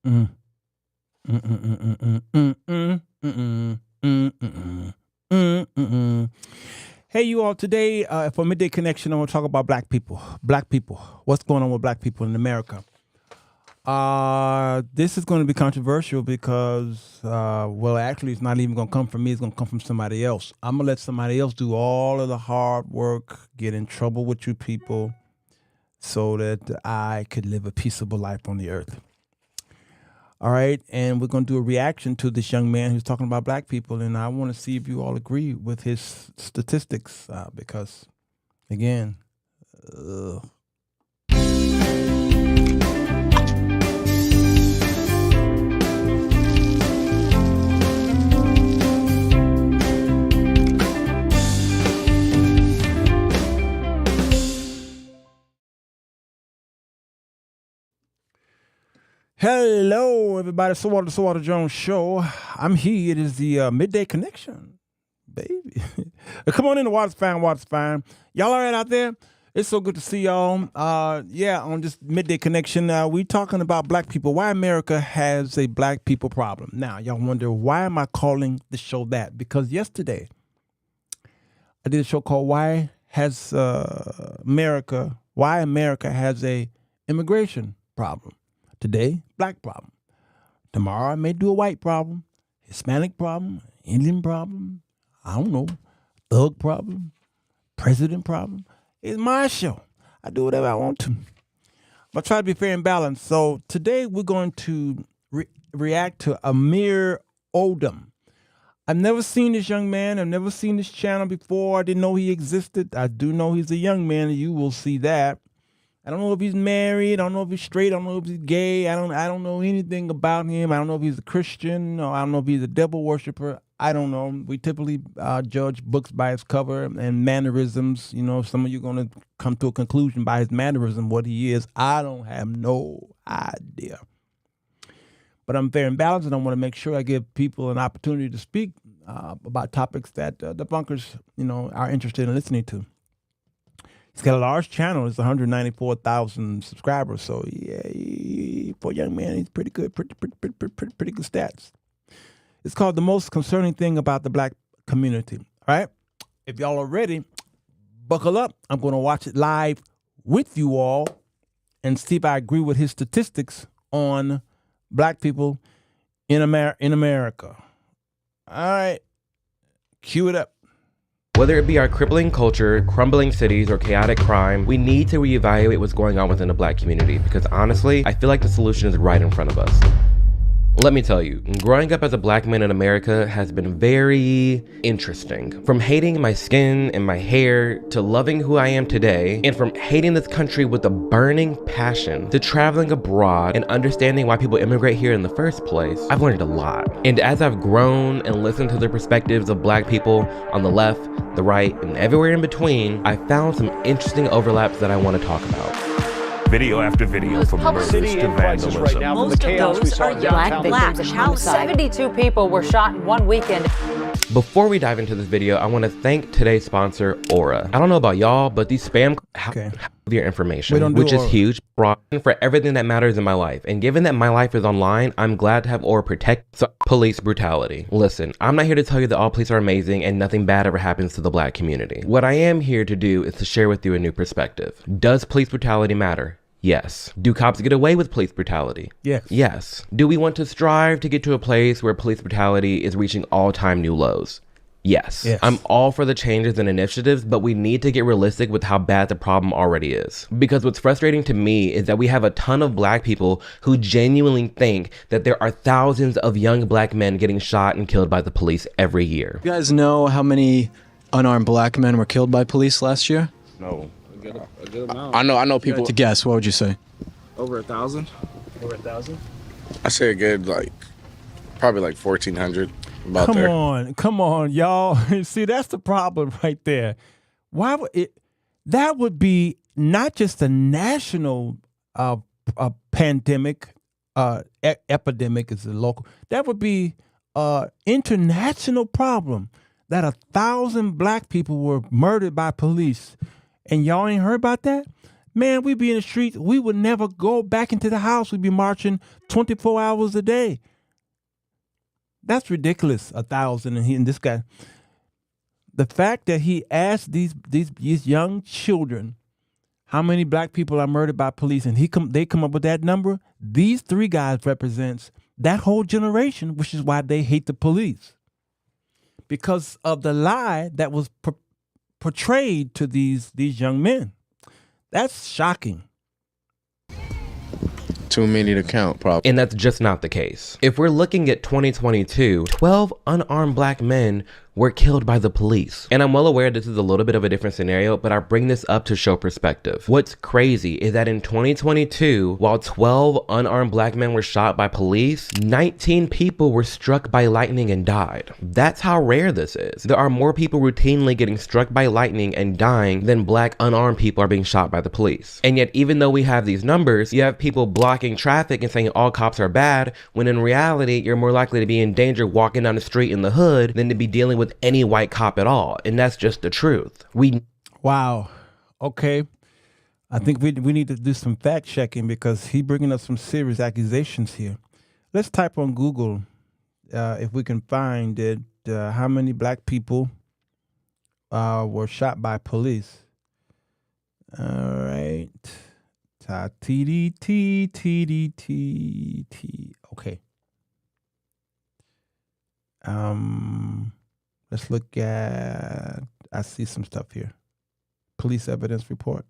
Mm. Mm, mm, mm, mm, mm, mm, mm, mm, mm, mm, mm, mm. Hey, you all. Today, for Midday Connection, I want to talk about black people. Black people. What's going on with black people in America? This is going to be controversial because, well, actually, it's not even going to come from me. It's going to come from somebody else. I'm going to let somebody else do all of the hard work, get in trouble with you people, so that I could live a peaceable life on the earth. All right, and we're going to do a reaction to this young man who's talking about black people, and I want to see if you all agree with his statistics, because, again, ugh. Hello, everybody. Sirwalterj Jones show. I'm here. It is the Midday Connection, baby. Come on in, the water's fine. Y'all all right out there? It's so good to see y'all. Yeah, on this Midday Connection, we talking about black people. Why America has a black people problem. Now, y'all wonder, why am I calling the show that? Because yesterday, I did a show called Why America has a immigration problem. Today, black problem. Tomorrow, I may do a white problem, Hispanic problem, Indian problem, I don't know, thug problem, president problem. It's my show. I do whatever I want to. But try to be fair and balanced. So today, we're going to react to Amir Odom. I've never seen this young man. I've never seen this channel before. I didn't know he existed. I do know he's a young man, and you will see that. I don't know if he's married. I don't know if he's straight. I don't know if he's gay. I don't know anything about him. I don't know if he's a Christian, or I don't know if he's a devil worshiper. I don't know. We typically judge books by its cover and mannerisms. You know, some of you are going to come to a conclusion by his mannerism, what he is. I don't have no idea. But I'm fair and balanced, and I want to make sure I give people an opportunity to speak about topics that the bunkers, are interested in listening to. He's got a large channel. It's 194,000 subscribers. So yeah, for a young man, he's pretty good. Pretty good stats. It's called The Most Concerning Thing About the Black Community. All right. If y'all are ready, buckle up. I'm going to watch it live with you all and see if I agree with his statistics on black people in America. All right. Cue it up. Whether it be our crippling culture, crumbling cities, or chaotic crime, we need to reevaluate what's going on within the black community, because honestly, I feel like the solution is right in front of us. Let me tell you, growing up as a black man in America has been very interesting. From hating my skin and my hair, to loving who I am today, and from hating this country with a burning passion, to traveling abroad and understanding why people immigrate here in the first place, I've learned a lot. And as I've grown and listened to the perspectives of black people on the left, the right, and everywhere in between, I found some interesting overlaps that I want to talk about. Video after video from murders to vandalism. Right now, most of those are young black How 72 people were shot in one weekend. Before we dive into this video, I want to thank today's sponsor, Aura. I don't know about y'all, but these spam have your information, which is huge for everything that matters in my life. And given that my life is online, I'm glad to have Aura protect police brutality. Listen, I'm not here to tell you that all police are amazing and nothing bad ever happens to the black community. What I am here to do is to share with you a new perspective. Does police brutality matter? Yes. Do cops get away with police brutality? Yes. Yes. Do we want to strive to get to a place where police brutality is reaching all-time new lows? Yes. I'm all for the changes and initiatives, but we need to get realistic with how bad the problem already is. Because what's frustrating to me is that we have a ton of black people who genuinely think that there are thousands of young black men getting shot and killed by the police every year. You guys know how many unarmed black men were killed by police last year? No. A good amount. I know people. To guess, what would you say? Over 1,000. Over 1,000? I say a good, probably 1,400. About Come there. Come on, y'all. See, that's the problem right there. Why would it? That would be not just a national pandemic, epidemic is a local. That would be international problem that 1,000 black people were murdered by police. And y'all ain't heard about that? Man, we'd be in the streets. We would never go back into the house. We'd be marching 24 hours a day. That's ridiculous. 1,000 and this guy. The fact that he asked these young children how many black people are murdered by police, and they come up with that number. These three guys represents that whole generation, which is why they hate the police, because of the lie that was portrayed to these young men. That's shocking. Too many to count, probably. And that's just not the case. If we're looking at 2022, 12 unarmed black men were killed by the police. And I'm well aware this is a little bit of a different scenario, but I bring this up to show perspective. What's crazy is that in 2022, while 12 unarmed black men were shot by police, 19 people were struck by lightning and died. That's how rare this is. There are more people routinely getting struck by lightning and dying than black unarmed people are being shot by the police. And yet, even though we have these numbers, you have people blocking traffic and saying all cops are bad, when in reality, you're more likely to be in danger walking down the street in the hood than to be dealing with any white cop at all. And that's just the truth. Wow. Okay. I think we need to do some fact checking, because he's bringing up some serious accusations here. Let's type on Google if we can find it, how many black people were shot by police. All right. T-D-T. Okay. Let's look at, I see some stuff here. Police evidence report.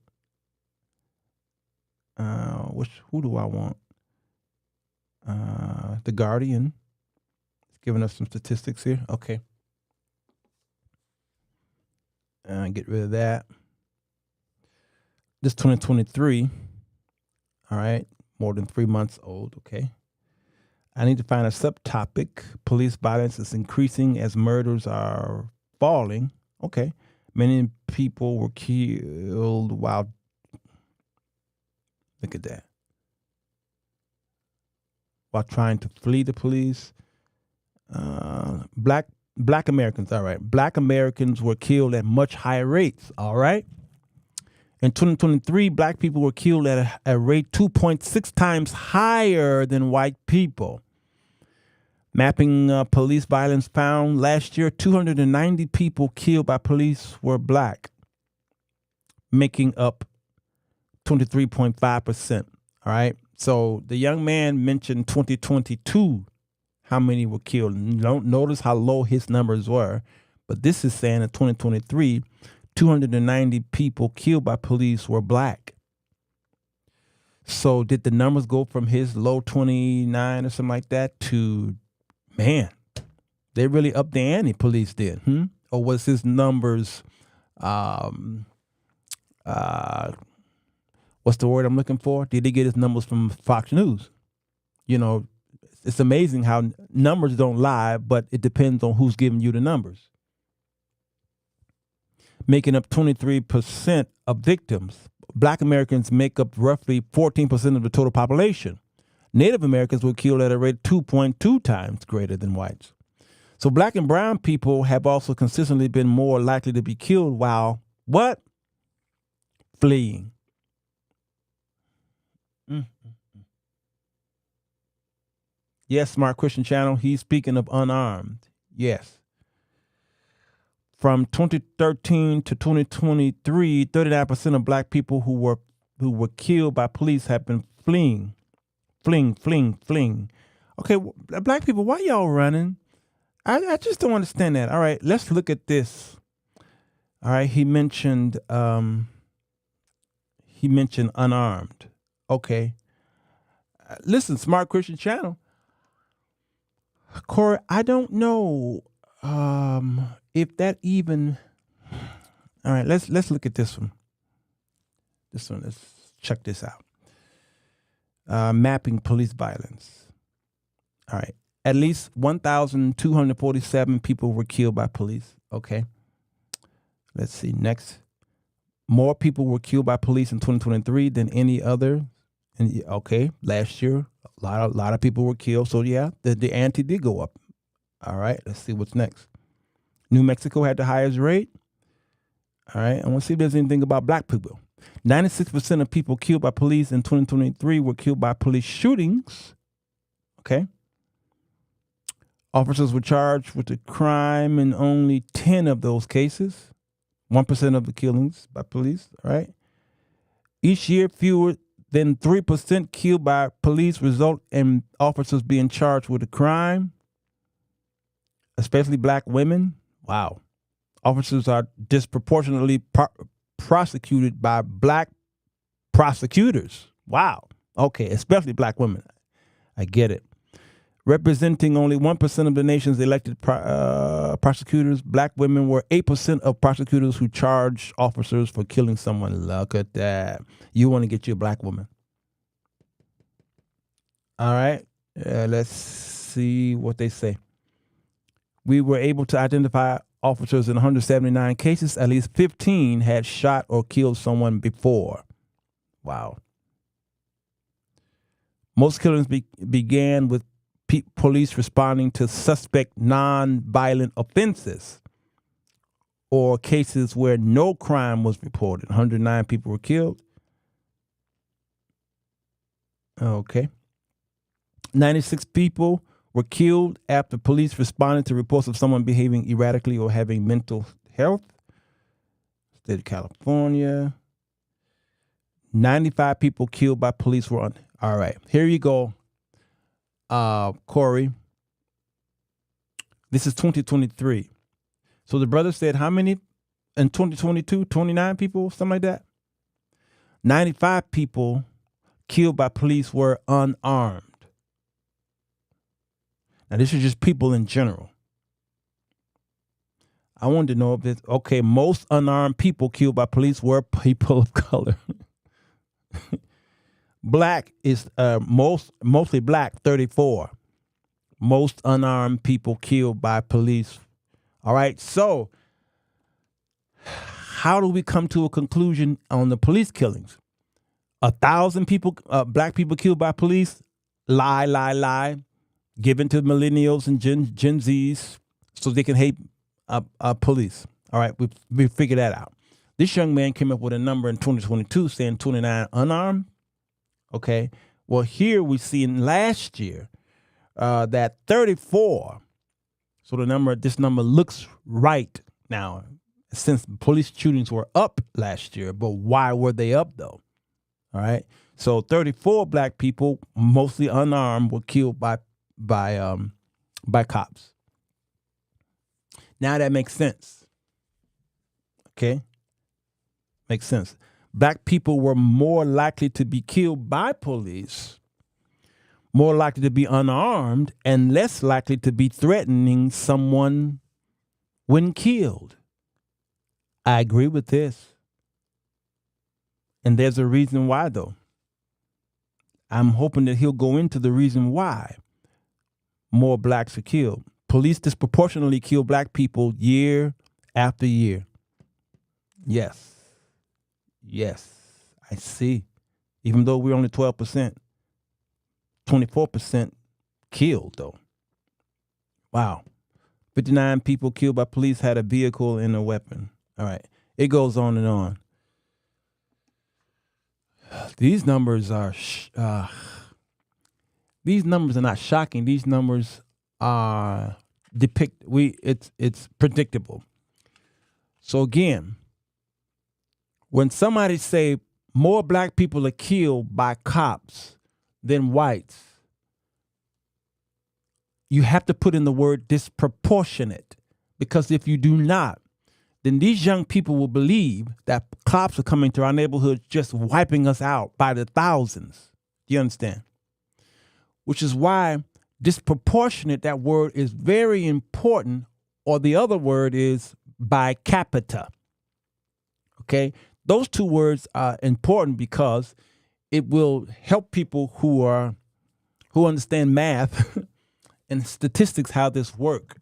Who do I want? The Guardian. It's giving us some statistics here. Okay. Get rid of that. This 2023. All right. More than 3 months old. Okay. I need to find a subtopic. Police violence is increasing as murders are falling. Okay. Many people were killed while, look at that, while trying to flee the police. Black Americans, all right. Black Americans were killed at much higher rates, all right. In 2023, black people were killed at a rate 2.6 times higher than white people. Mapping police violence found last year, 290 people killed by police were black, making up 23.5%. All right. So the young man mentioned 2022, how many were killed. Don't notice how low his numbers were. But this is saying in 2023, 290 people killed by police were black. So did the numbers go from his low 29 or something like that to, man, they really upped the ante, police did, Or was his numbers, what's the word I'm looking for? Did he get his numbers from Fox News? You know, it's amazing how numbers don't lie, but it depends on who's giving you the numbers. Making up 23% of victims. Black Americans make up roughly 14% of the total population. Native Americans were killed at a rate 2.2 times greater than whites. So black and brown people have also consistently been more likely to be killed while, what? Fleeing. Yes, Smart Christian Channel, he's speaking of unarmed. Yes. From 2013 to 2023, 39% of black people who were killed by police have been fleeing. Okay, black people, why y'all running? I just don't understand that. All right, let's look at this. All right, he mentioned unarmed. Okay. Listen, Smart Christian Channel. Corey, I don't know if that even. All right, let's look at this one. Let's check this out. Mapping police violence. All right. At least 1,247 people were killed by police. Okay. Let's see. Next. More people were killed by police in 2023 than any other. And okay, last year, a lot of people were killed. So yeah, the ante did go up. All right. Let's see what's next. New Mexico had the highest rate. All right. I want to see if there's anything about black people. 96% of people killed by police in 2023 were killed by police shootings. Okay. Officers were charged with the crime in only 10 of those cases. 1% of the killings by police, all right? Each year, fewer than 3% killed by police result in officers being charged with a crime, especially black women. Wow. Officers are disproportionately prosecuted by black prosecutors. Wow. Okay, especially black women. I get it. Representing only 1% of the nation's elected prosecutors, black women were 8% of prosecutors who charged officers for killing someone. Look at that. You want to get you a black woman. All right. Let's see what they say. We were able to identify officers in 179 cases. At least 15 had shot or killed someone before. Wow. Most killings began with police responding to suspect non-violent offenses or cases where no crime was reported. 109 people were killed. Okay. 96 people were killed after police responded to reports of someone behaving erratically or having mental health. State of California. 95 people killed by police were on. All right, here you go. Corey, this is 2023. So the brother said how many in 2022? 29 people, something like that? 95 people killed by police were unarmed. Now, this is just people in general. I wanted to know if it's, okay, most unarmed people killed by police were people of color. Black is mostly black, 34. Most unarmed people killed by police. All right, so how do we come to a conclusion on the police killings? 1,000 people, black people killed by police? Lie. Given to millennials and Gen Zs so they can hate police. All right, we figured that out. This young man came up with a number in 2022 saying 29 unarmed. Okay, well, here we see in last year that 34. So this number looks right now since police shootings were up last year. But why were they up though? All right, so 34 black people, mostly unarmed, were killed by cops. Now that makes sense. Okay, makes sense. Black people were more likely to be killed by police, more likely to be unarmed, and less likely to be threatening someone when killed. I agree with this. And there's a reason why, though. I'm hoping that he'll go into the reason why more blacks are killed. Police disproportionately kill black people year after year. Yes, I see. Even though we're only 12%, 24% killed, though. Wow. 59 people killed by police had a vehicle and a weapon. All right. It goes on and on. These numbers are not shocking. These numbers are it's predictable. So again, when somebody say more black people are killed by cops than whites, you have to put in the word disproportionate, because if you do not, then these young people will believe that cops are coming to our neighborhoods just wiping us out by the thousands. Do you understand? Which is why disproportionate, that word is very important, or the other word is by capita. Okay? Those two words are important because it will help people who understand math and statistics how this work.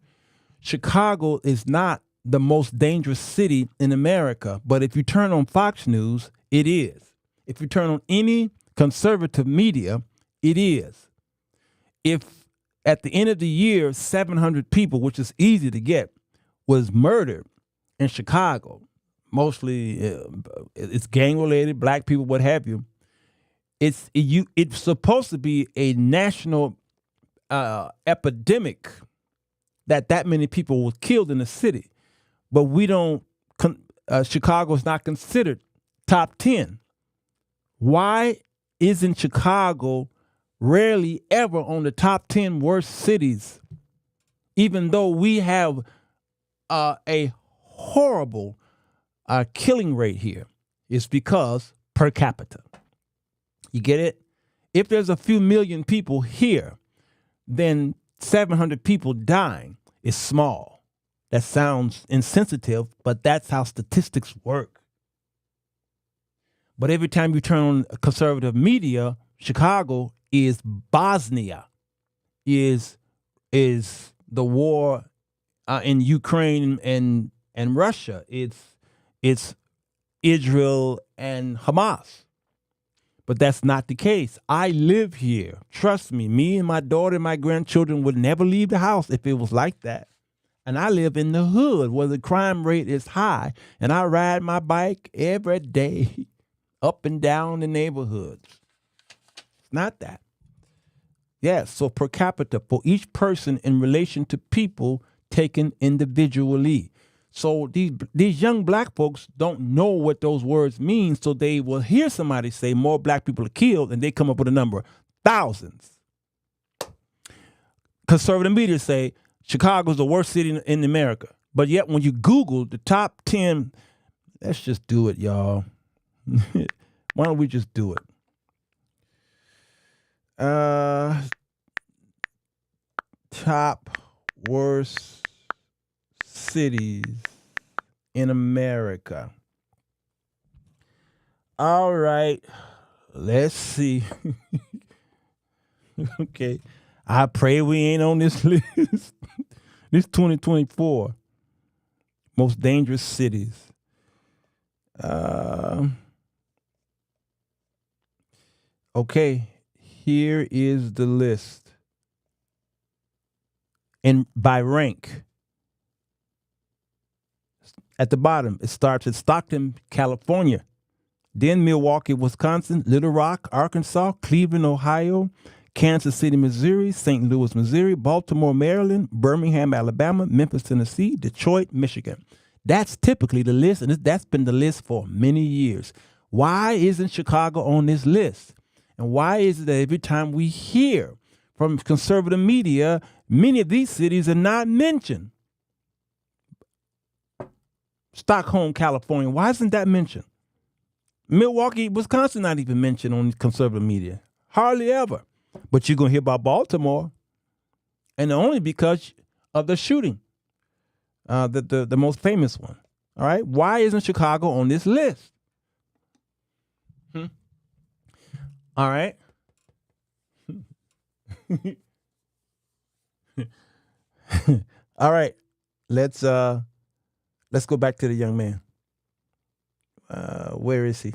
Chicago is not the most dangerous city in America, but if you turn on Fox News, it is. If you turn on any conservative media, it is. If at the end of the year, 700 people, which is easy to get, was murdered in Chicago mostly it's gang related, black people, what have you. It's supposed to be a national epidemic that many people were killed in the city, but we don't. Chicago is not considered top 10. Why isn't Chicago rarely ever on the top 10 worst cities, even though we have a horrible killing rate here? It's because per capita. You get it? If there's a few million people here, then 700 people dying is small. That sounds insensitive, but that's how statistics work. But every time you turn on conservative media, Chicago is Bosnia, is the war in Ukraine and Russia. It's Israel and Hamas. But that's not the case. I live here. Trust me, me and my daughter and my grandchildren would never leave the house if it was like that. And I live in the hood where the crime rate is high, and I ride my bike every day up and down the neighborhoods. It's not that. Yes, so per capita for each person in relation to people taken individually. So these young black folks don't know what those words mean, so they will hear somebody say more black people are killed, and they come up with a number, thousands. Conservative media say Chicago's the worst city in America. But yet when you Google the top 10, let's just do it, y'all. Why don't we just do it? Top worst cities in America. All right. Let's see. Okay. I pray we ain't on this list. This 2024. Most dangerous cities. Okay. Here is the list. And by rank. At the bottom, it starts at Stockton, California. Then Milwaukee, Wisconsin, Little Rock, Arkansas, Cleveland, Ohio, Kansas City, Missouri, St. Louis, Missouri, Baltimore, Maryland, Birmingham, Alabama, Memphis, Tennessee, Detroit, Michigan. That's typically the list, and that's been the list for many years. Why isn't Chicago on this list? And why is it that every time we hear from conservative media, many of these cities are not mentioned? Stockholm, California, why isn't that mentioned? Milwaukee, Wisconsin, not even mentioned on conservative media. Hardly ever. But you're going to hear about Baltimore, and only because of the shooting, the most famous one. All right? Why isn't Chicago on this list? All right? All right. Let's go back to the young man. Where is he?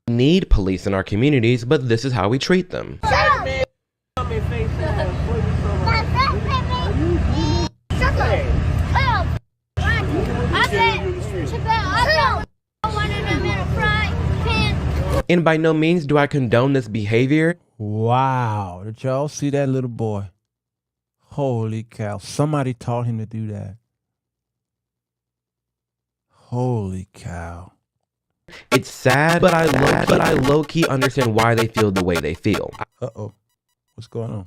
Need police in our communities, but this is how we treat them. And by no means do I condone this behavior. Wow. Did y'all see that little boy? Holy cow. Somebody taught him to do that. Holy cow. It's sad, but I low-key understand why they feel the way they feel. Uh-oh. What's going on?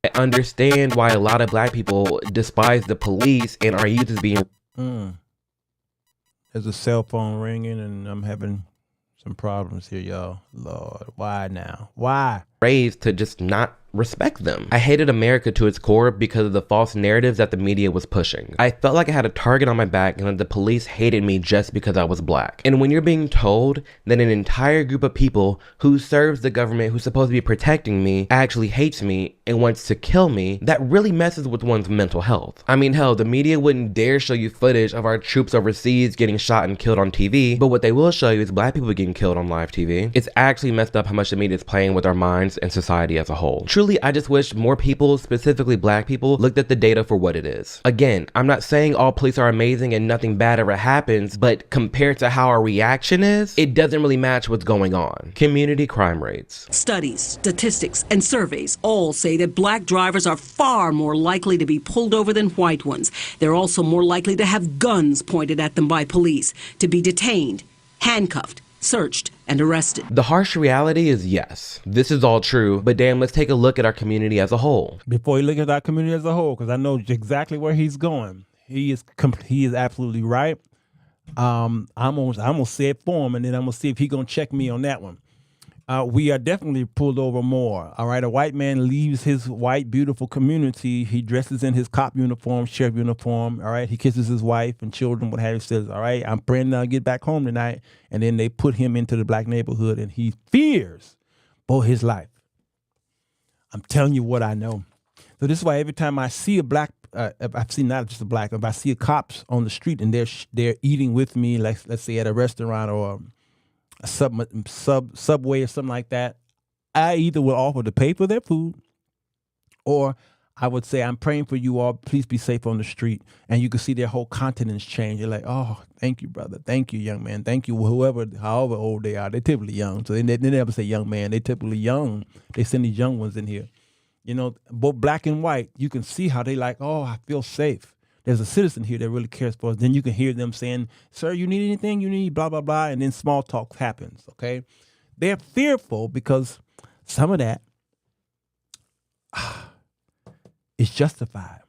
I understand why a lot of black people despise the police and our youth as being... There's a cell phone ringing, and I'm having some problems here, y'all. Lord, why now? Why? Raised to just not respect them. I hated America to its core because of the false narratives that the media was pushing. I felt like I had a target on my back and that the police hated me just because I was black. And when you're being told that an entire group of people who serves the government, who's supposed to be protecting me, actually hates me and wants to kill me, that really messes with one's mental health. I mean, hell, the media wouldn't dare show you footage of our troops overseas getting shot and killed on TV, but what they will show you is black people getting killed on live TV. It's actually messed up how much the media is playing with our minds and society as a whole. Truly, I just wish more people, specifically black people, looked at the data for what it is. Again, I'm not saying all police are amazing and nothing bad ever happens, but compared to how our reaction is, it doesn't really match what's going on. Community crime rates. Studies, statistics, and surveys all say that black drivers are far more likely to be pulled over than white ones. They're also more likely to have guns pointed at them by police, to be detained, handcuffed, searched, and arrested. The harsh reality is yes, this is all true, but damn, let's take a look at our community as a whole. Before you look at our community as a whole, because I know exactly where he's going. He is absolutely right. I'm gonna say it for him, and then I'm gonna see if he's gonna check me on that one. We are definitely pulled over more. All right, a white man leaves his white, beautiful community. He dresses in his cop uniform, sheriff uniform. All right, he kisses his wife and children. What have you? Says, all right, I'm praying I'll get back home tonight. And then they put him into the black neighborhood, and he fears for his life. I'm telling you what I know. So this is why every time I see a black, I've seen not just a black, if I see a cops on the street and they're eating with me, like let's say at a restaurant or a subway or something like that, I either will offer to pay for their food, or I would say, I'm praying for you all. Please be safe on the street. And you can see their whole countenance change. They're like, oh, thank you, brother. Thank you, young man. Thank you, however old they are. They're typically young. So they never say young man. They're typically young. They send these young ones in here. You know, both black and white, you can see how they like, oh, I feel safe. There's a citizen here that really cares for us. Then you can hear them saying, sir, you need anything? You need blah, blah, blah. And then small talk happens, okay? They're fearful because some of that is justified.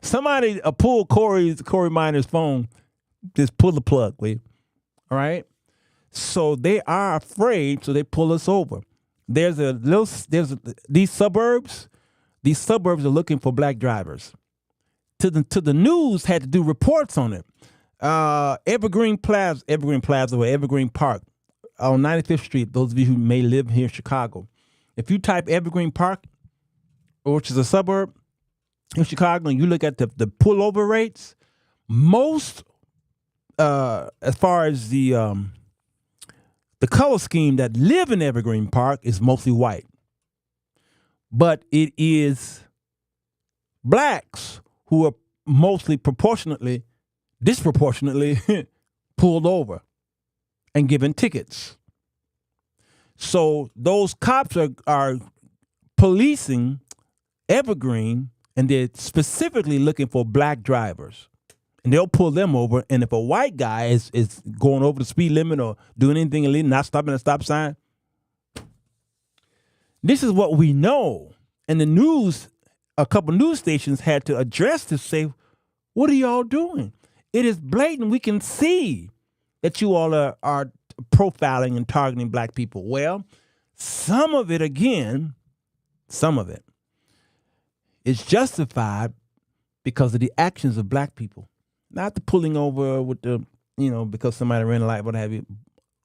Somebody pull Corey Miner's phone. Just pull the plug, please. All right? So they are afraid, so they pull us over. These suburbs are looking for black drivers. To the news had to do reports on it. Evergreen Park on 95th Street, those of you who may live here in Chicago. If you type Evergreen Park, which is a suburb in Chicago, and you look at the pullover rates, most as far as the color scheme that live in Evergreen Park is mostly white. But it is blacks who are mostly disproportionately pulled over and given tickets. So those cops are policing Evergreen, and they're specifically looking for black drivers. And they'll pull them over. And if a white guy is going over the speed limit or doing anything illegal, not stopping at a stop sign, this is what we know. And the news, a couple news stations had to address this, say, what are y'all doing? It is blatant. We can see that you all are profiling and targeting black people. Well, some of it is justified because of the actions of black people. Not the pulling over with the, because somebody ran a light, what have you.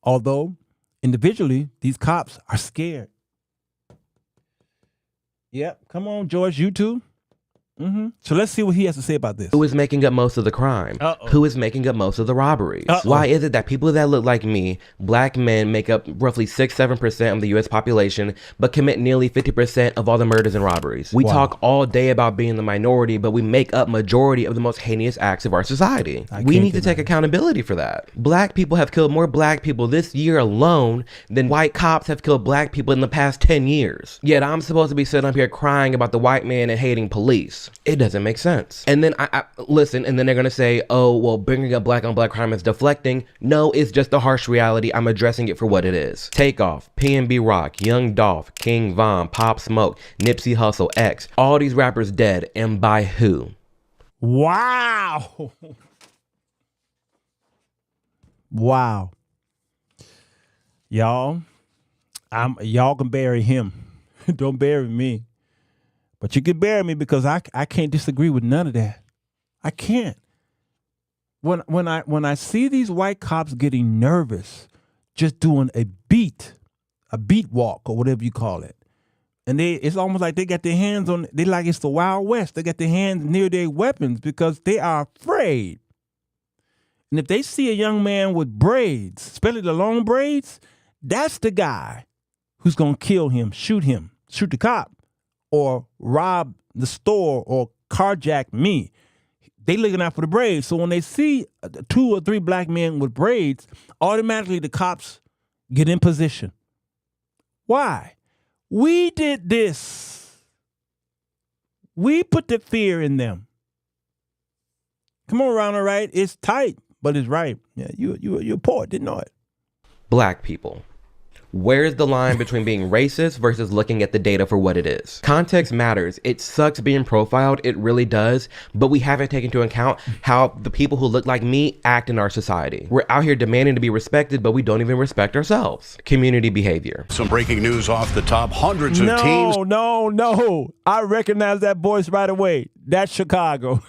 Although, individually, these cops are scared. Yep, come on, George, you too. Mm-hmm. So let's see what he has to say about this. Who is making up most of the crime? Uh-oh. Who is making up most of the robberies? Uh-oh. Why is it that people that look like me, black men, make up roughly 6-7% of the U.S. population, but commit nearly 50% of all the murders and robberies? We talk all day about being the minority, but we make up majority of the most heinous acts of our society. We need to take accountability for that. Black people have killed more black people this year alone than white cops have killed black people in the past 10 years. Yet I'm supposed to be sitting up here crying about the white man and hating police. It doesn't make sense. And then I listen, and then they're gonna say, oh, well, bringing up black on black crime is deflecting. No, it's just the harsh reality. I'm addressing it for what it is. Takeoff, PNB Rock, Young Dolph, King Von, Pop Smoke, Nipsey Hussle, X. All these rappers dead, and by who? Wow. Wow. Y'all can bury him. Don't bury me. But you can bury me because I can't disagree with none of that. I can't. When I see these white cops getting nervous, just doing a beat walk or whatever you call it, and it's almost like they got their hands on. They like it's the Wild West. They got their hands near their weapons because they are afraid. And if they see a young man with braids, especially the long braids, that's the guy who's going to kill him, shoot the cop, or rob the store or carjack me. They looking out for the braids. So when they see 2 or 3 black men with braids, automatically the cops get in position. Why? We did this. We put the fear in them. Come on, Ronald, right? It's tight, but it's right. Yeah, you're a poet, didn't know it. Black people. Where's the line between being racist versus looking at the data for what it is? Context matters. It sucks being profiled. It really does. But we haven't taken into account how the people who look like me act in our society. We're out here demanding to be respected, but we don't even respect ourselves. Community behavior. Some breaking news off the top. Hundreds of teams. No. I recognize that voice right away. That's Chicago.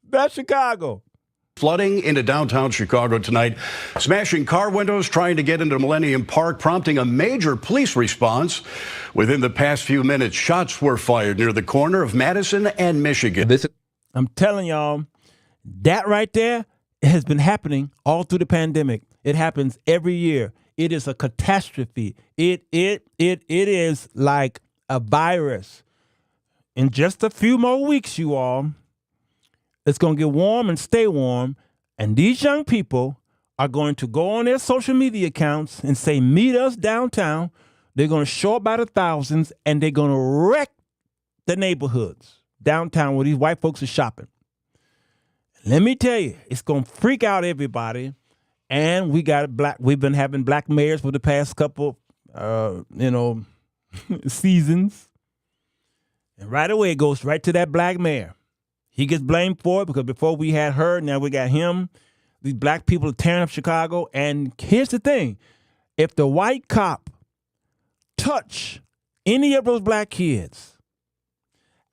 That's Chicago. Flooding into downtown Chicago tonight, smashing car windows, trying to get into Millennium Park, prompting a major police response. Within the past few minutes, shots were fired near the corner of Madison and Michigan. I'm telling y'all, that right there has been happening all through the pandemic. It happens every year. It is a catastrophe. It is like a virus. In just a few more weeks, you all, it's going to get warm and stay warm, and these young people are going to go on their social media accounts and say, meet us downtown. They're going to show up by the thousands, and they're going to wreck the neighborhoods downtown where these white folks are shopping. Let me tell you, it's going to freak out everybody, and we've been having black mayors for the past couple, seasons, and right away it goes right to that black mayor. He gets blamed for it because before we had her, now we got him. These black people are tearing up Chicago. And here's the thing. If the white cop touch any of those black kids,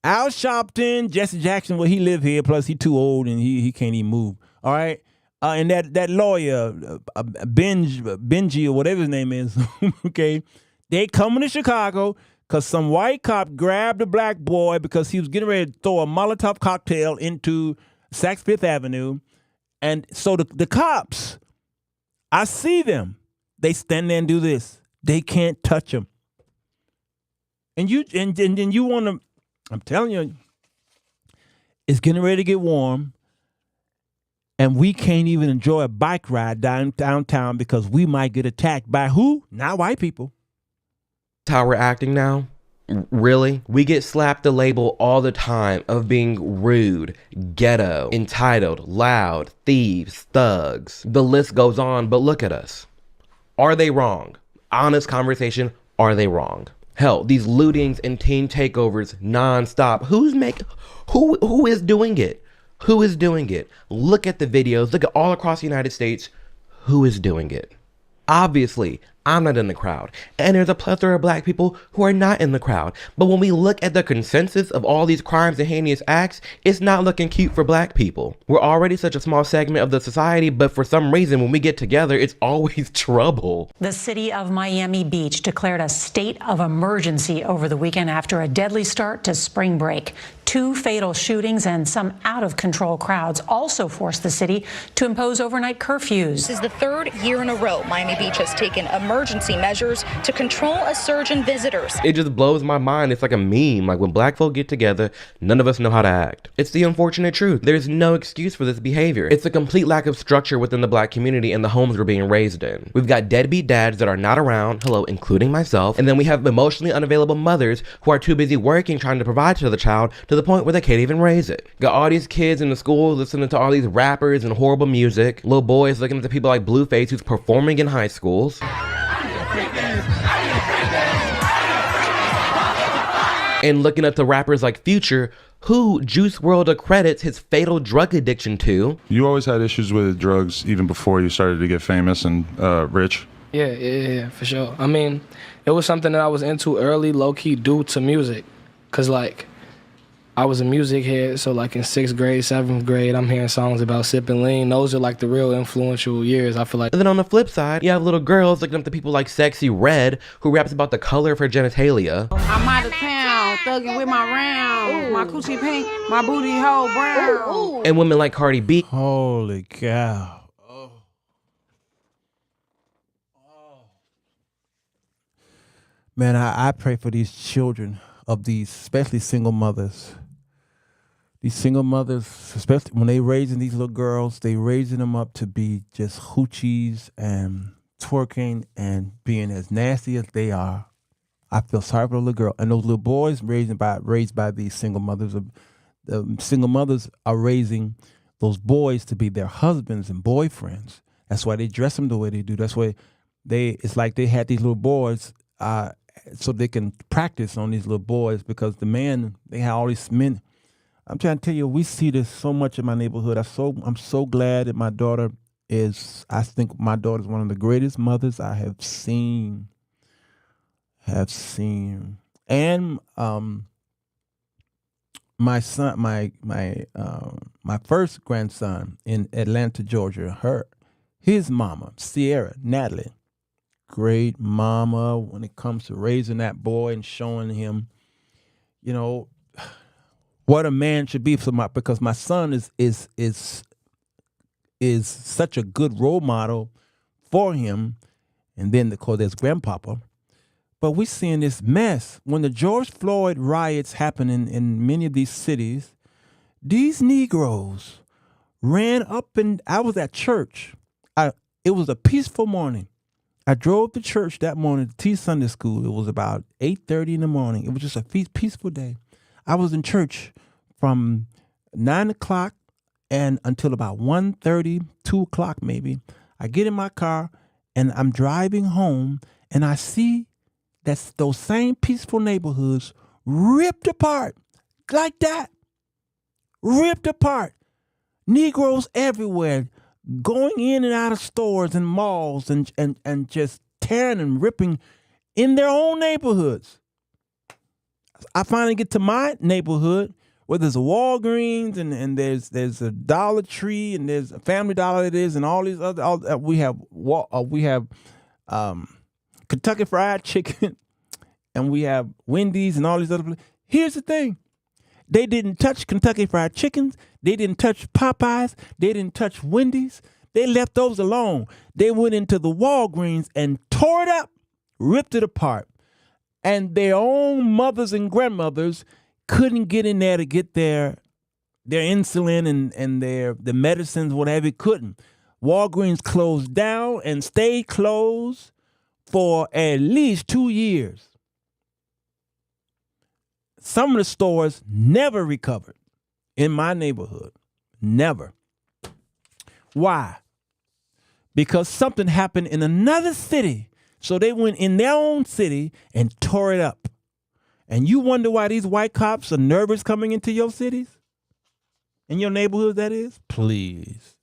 Al Sharpton, Jesse Jackson, well, he live here, plus he too old and he can't even move. All right? And that lawyer, Benji or whatever his name is, okay, they coming to Chicago because some white cop grabbed a black boy because he was getting ready to throw a Molotov cocktail into Saks Fifth Avenue. And so the cops, I see them. They stand there and do this. They can't touch him. And you want to, I'm telling you, it's getting ready to get warm. And we can't even enjoy a bike ride downtown because we might get attacked by who? Not white people. How we're acting now? Really? We get slapped the label all the time of being rude, ghetto, entitled, loud, thieves, thugs. The list goes on, but look at us. Are they wrong? Honest conversation, are they wrong? Hell, these lootings and teen takeovers nonstop. Who is doing it? Who is doing it? Look at the videos. Look at all across the United States. Who is doing it? Obviously, I'm not in the crowd, and there's a plethora of black people who are not in the crowd. But when we look at the consensus of all these crimes and heinous acts, it's not looking cute for black people. We're already such a small segment of the society, but for some reason, when we get together, it's always trouble. The city of Miami Beach declared a state of emergency over the weekend after a deadly start to spring break. 2 fatal shootings and some out-of-control crowds also forced the city to impose overnight curfews. This is the 3rd year in a row Miami Beach has taken emergency measures to control a surge in visitors. It just blows my mind. It's like a meme. Like when black folk get together, none of us know how to act. It's the unfortunate truth. There's no excuse for this behavior. It's a complete lack of structure within the black community and the homes we're being raised in. We've got deadbeat dads that are not around, hello, including myself, and then we have emotionally unavailable mothers who are too busy working trying to provide to the child to the point where they can't even raise it. Got all these kids in the schools listening to all these rappers and horrible music. Little boys looking at the people like Blueface who's performing in high schools. And looking up to rappers like Future, who Juice WRLD accredits his fatal drug addiction to. You always had issues with drugs even before you started to get famous and rich? Yeah, for sure. I mean, it was something that I was into early, low-key, due to music. Because, like, I was a music head, so, like, in 6th grade, 7th grade, I'm hearing songs about sipping lean. Those are, like, the real influential years, I feel like. And then on the flip side, you have little girls looking up to people like Sexy Red, who raps about the color of her genitalia. I'm out of town thugging with my round, my coochie pink, my booty hole brown. And women like Cardi B. Holy cow. Man, I pray for these children of these, especially single mothers. These single mothers, especially when they raising these little girls, they raising them up to be just hoochies and twerking and being as nasty as they are. I feel sorry for the little girl. And those little boys raised by these single mothers. The single mothers are raising those boys to be their husbands and boyfriends. That's why they dress them the way they do. That's why it's like they had these little boys so they can practice on these little boys, because the man, they have all these men. I'm trying to tell you, we see this so much in my neighborhood. I'm so glad that my daughter I think my daughter is one of the greatest mothers I have seen. And my son, my first grandson in Atlanta, Georgia, his mama, Sierra, Natalie, great mama when it comes to raising that boy and showing him, what a man should be because my son is such a good role model for him. And then, of course, there's grandpapa. But we're seeing this mess. When the George Floyd riots happened in many of these cities, these Negroes ran up, and I was at church. It was a peaceful morning. I drove to church that morning to teach Sunday school. It was about 8:30 in the morning. It was just a peaceful day. I was in church from 9 o'clock and until about 1:30, 2 o'clock maybe. I get in my car and I'm driving home, and I see those same peaceful neighborhoods ripped apart like that. Ripped apart. Negroes everywhere, going in and out of stores and malls and just tearing and ripping in their own neighborhoods. I finally get to my neighborhood where there's a Walgreens and there's a Dollar Tree and there's a Family Dollar, and all these other. We have Kentucky Fried Chicken, and we have Wendy's and all these other places. Here's the thing. They didn't touch Kentucky Fried Chickens. They didn't touch Popeyes. They didn't touch Wendy's. They left those alone. They went into the Walgreens and tore it up, ripped it apart. And their own mothers and grandmothers couldn't get in there to get their insulin and the medicines, whatever. Couldn't. Walgreens closed down and stayed closed for at least 2 years. Some of the stores never recovered in my neighborhood. Never. Why? Because something happened in another city. So they went in their own city and tore it up. And you wonder why these white cops are nervous coming into your cities? In your neighborhood, that is? Please.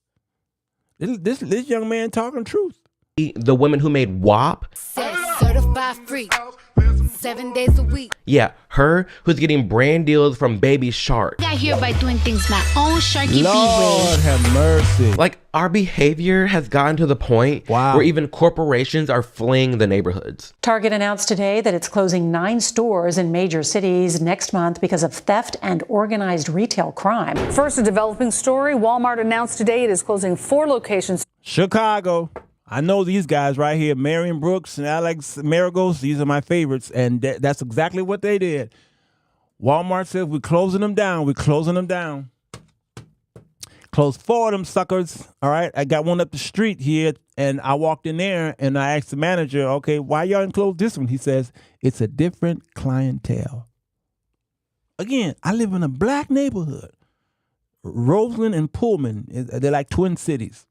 This young man talking truth. The women who made WAP. Certified free. 7 days a week. Yeah, her who's getting brand deals from Baby Shark. I got here by doing things my own Sharky Lord way. have mercy. Like, our behavior has gotten to the point where even corporations are fleeing the neighborhoods. Target announced today that it's closing 9 stores in major cities next month because of theft and organized retail crime. First, a developing story. Walmart announced today it is closing 4 locations. Chicago. I know these guys right here, Marion Brooks and Alex Marigos. These are my favorites, and that's exactly what they did. Walmart said, we're closing them down. We're closing them down. Closed 4 of them suckers, all right? I got one up the street here, and I walked in there, and I asked the manager, okay, why y'all didn't close this one? He says, it's a different clientele. Again, I live in a black neighborhood. Roseland and Pullman, they're like twin cities.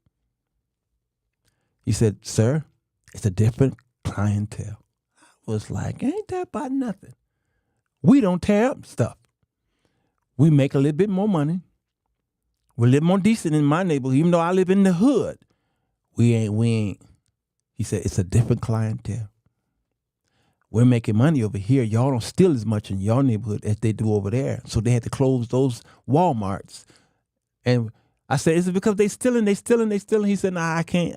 He said, sir, it's a different clientele. I was like, ain't that about nothing? We don't tear up stuff. We make a little bit more money. We're a little more decent in my neighborhood, even though I live in the hood. We ain't. He said, it's a different clientele. We're making money over here. Y'all don't steal as much in your neighborhood as they do over there. So they had to close those Walmarts. And I said, is it because they stealing? He said, nah, I can't.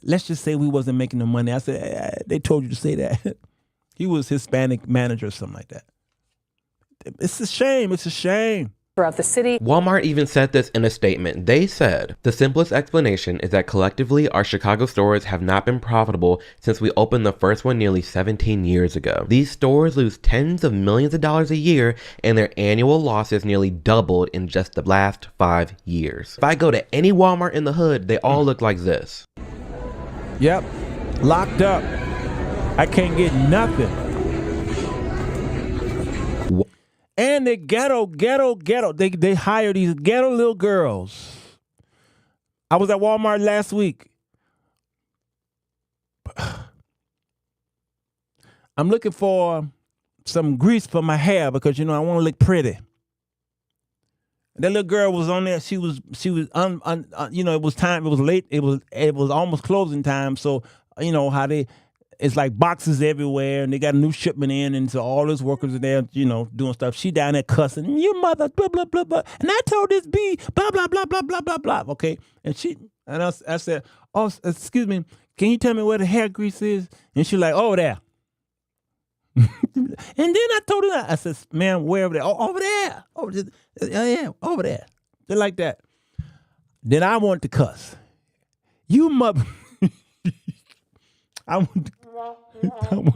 Let's just say we wasn't making the money. I said, they told you to say that. He was Hispanic manager or something like that. It's a shame. It's a shame. Throughout the city. Walmart even said this in a statement. They said, the simplest explanation is that collectively our Chicago stores have not been profitable since we opened the first one nearly 17 years ago. These stores lose tens of millions of dollars a year and their annual losses nearly doubled in just the last 5 years. If I go to any Walmart in the hood, they all look like this. Yep. Locked up. I can't get nothing. And they ghetto. They hire these ghetto little girls. I was at Walmart last week. I'm looking for some grease for my hair because, I want to look pretty. That little girl was on there. She was it was time. It was late. It was almost closing time. So, it's like boxes everywhere, and they got a new shipment in, and so all those workers are there, doing stuff. She down there cussing, your mother, blah, blah, blah, blah. And I told this B, blah, blah, blah, blah, blah, blah, blah. Okay. And I said, oh, excuse me, can you tell me where the hair grease is? And she like, over there. And then I told her, I said, ma'am, where over there? Oh, over there. Over there. Just like that. Then I want to cuss. You mother. I want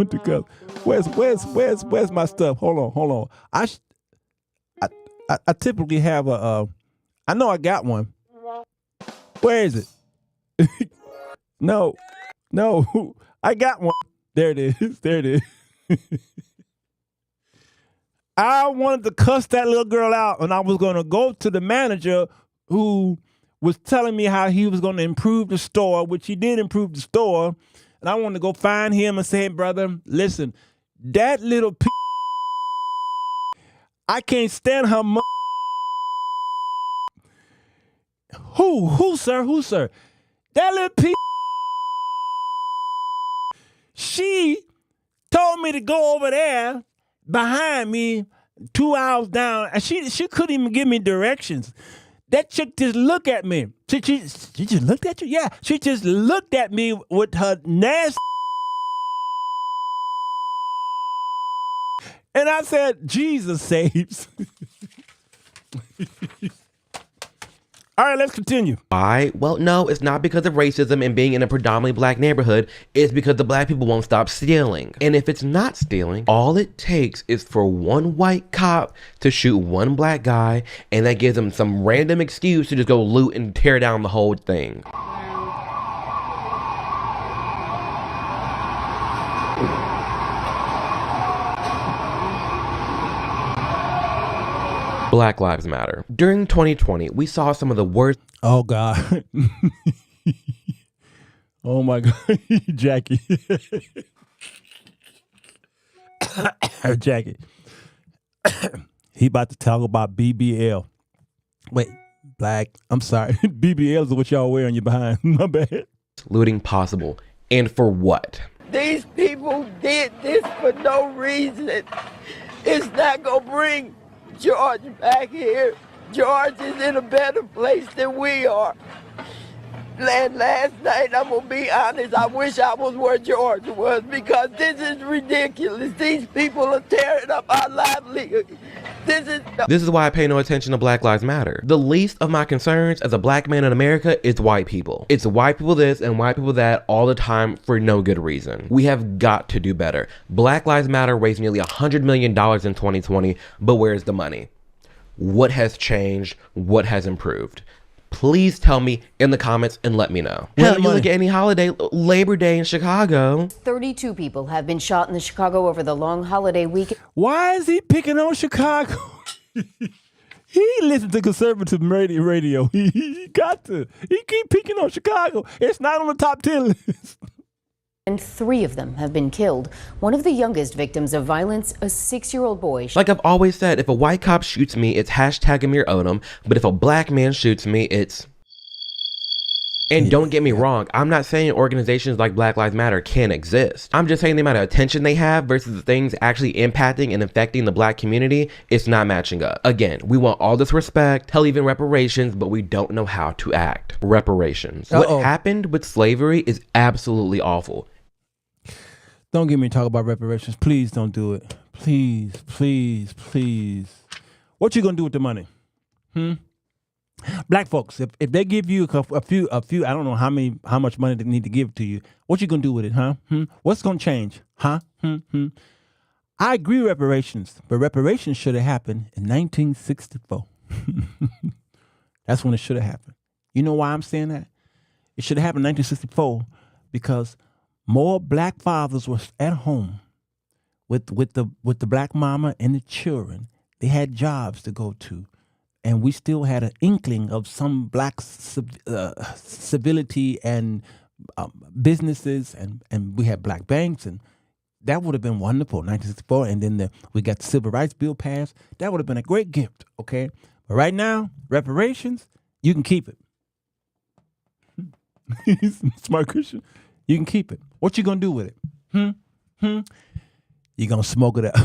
to cuss. Where's my stuff? Hold on. I typically have I know I got one. Where is it? No, I got one. There it is. I wanted to cuss that little girl out, and I was going to go to the manager who was telling me how he was going to improve the store, which he did improve the store. And I wanted to go find him and say, hey, brother, listen, that little I can't stand her Who, sir? That little she told me to go over there behind me 2 hours down, and she couldn't even give me directions. That chick just looked at me. She just looked at you? Yeah, she just looked at me with her nasty. And I said, Jesus saves. All right, let's continue. Why? Well, no, it's not because of racism and being in a predominantly black neighborhood. It's because the black people won't stop stealing. And if it's not stealing, all it takes is for one white cop to shoot one black guy, and that gives them some random excuse to just go loot and tear down the whole thing. Black Lives Matter. During 2020, we saw some of the worst. Oh, God. Oh, my God. Jackie. Jackie. He about to talk about BBL. Wait, black. I'm sorry. BBL is what y'all wear on your behind. My bad. Looting possible. And for what? These people did this for no reason. It's not going to bring George back here. George is in a better place than we are. And last night, I'm going to be honest, I wish I was where George was, because this is ridiculous. These people are tearing up our livelihood. This is why I pay no attention to Black Lives Matter. The least of my concerns as a black man in America is white people. It's white people this and white people that all the time for no good reason. We have got to do better. Black Lives Matter raised nearly $100 million in 2020, but where's the money? What has changed? What has improved? Please tell me in the comments and let me know. Hell, you look at any holiday, Labor Day in Chicago. 32 people have been shot in the Chicago over the long holiday weekend. Why is he picking on Chicago? He listens to conservative radio. He got to. He keep picking on Chicago. It's not on the top 10 list. And 3 of them have been killed. One of the youngest victims of violence, a 6-year-old boy. Like I've always said, if a white cop shoots me, it's hashtag Amir Odom. But if a black man shoots me, it's... And don't get me wrong, I'm not saying organizations like Black Lives Matter can't exist. I'm just saying the amount of attention they have versus the things actually impacting and affecting the black community, it's not matching up. Again, we want all this respect, hell even reparations, but we don't know how to act. Reparations. What happened with slavery is absolutely awful. Don't get me talk about reparations. Please don't do it. Please, please, please. What you gonna do with the money? Black folks, if they give you a few, I don't know how much money they need to give to you. What you gonna do with it, huh? What's gonna change, huh? I agree with reparations, but reparations should have happened in 1964. That's when it should have happened. You know why I'm saying that? It should have happened in 1964 because more black fathers were at home with the black mama and the children. They had jobs to go to. And we still had an inkling of some black civility and businesses, and we had black banks, and that would have been wonderful, 1964. And then we got the Civil Rights Bill passed. That would have been a great gift, okay? But right now, reparations, you can keep it. Smart Christian, you can keep it. What you gonna do with it? You gonna smoke it up.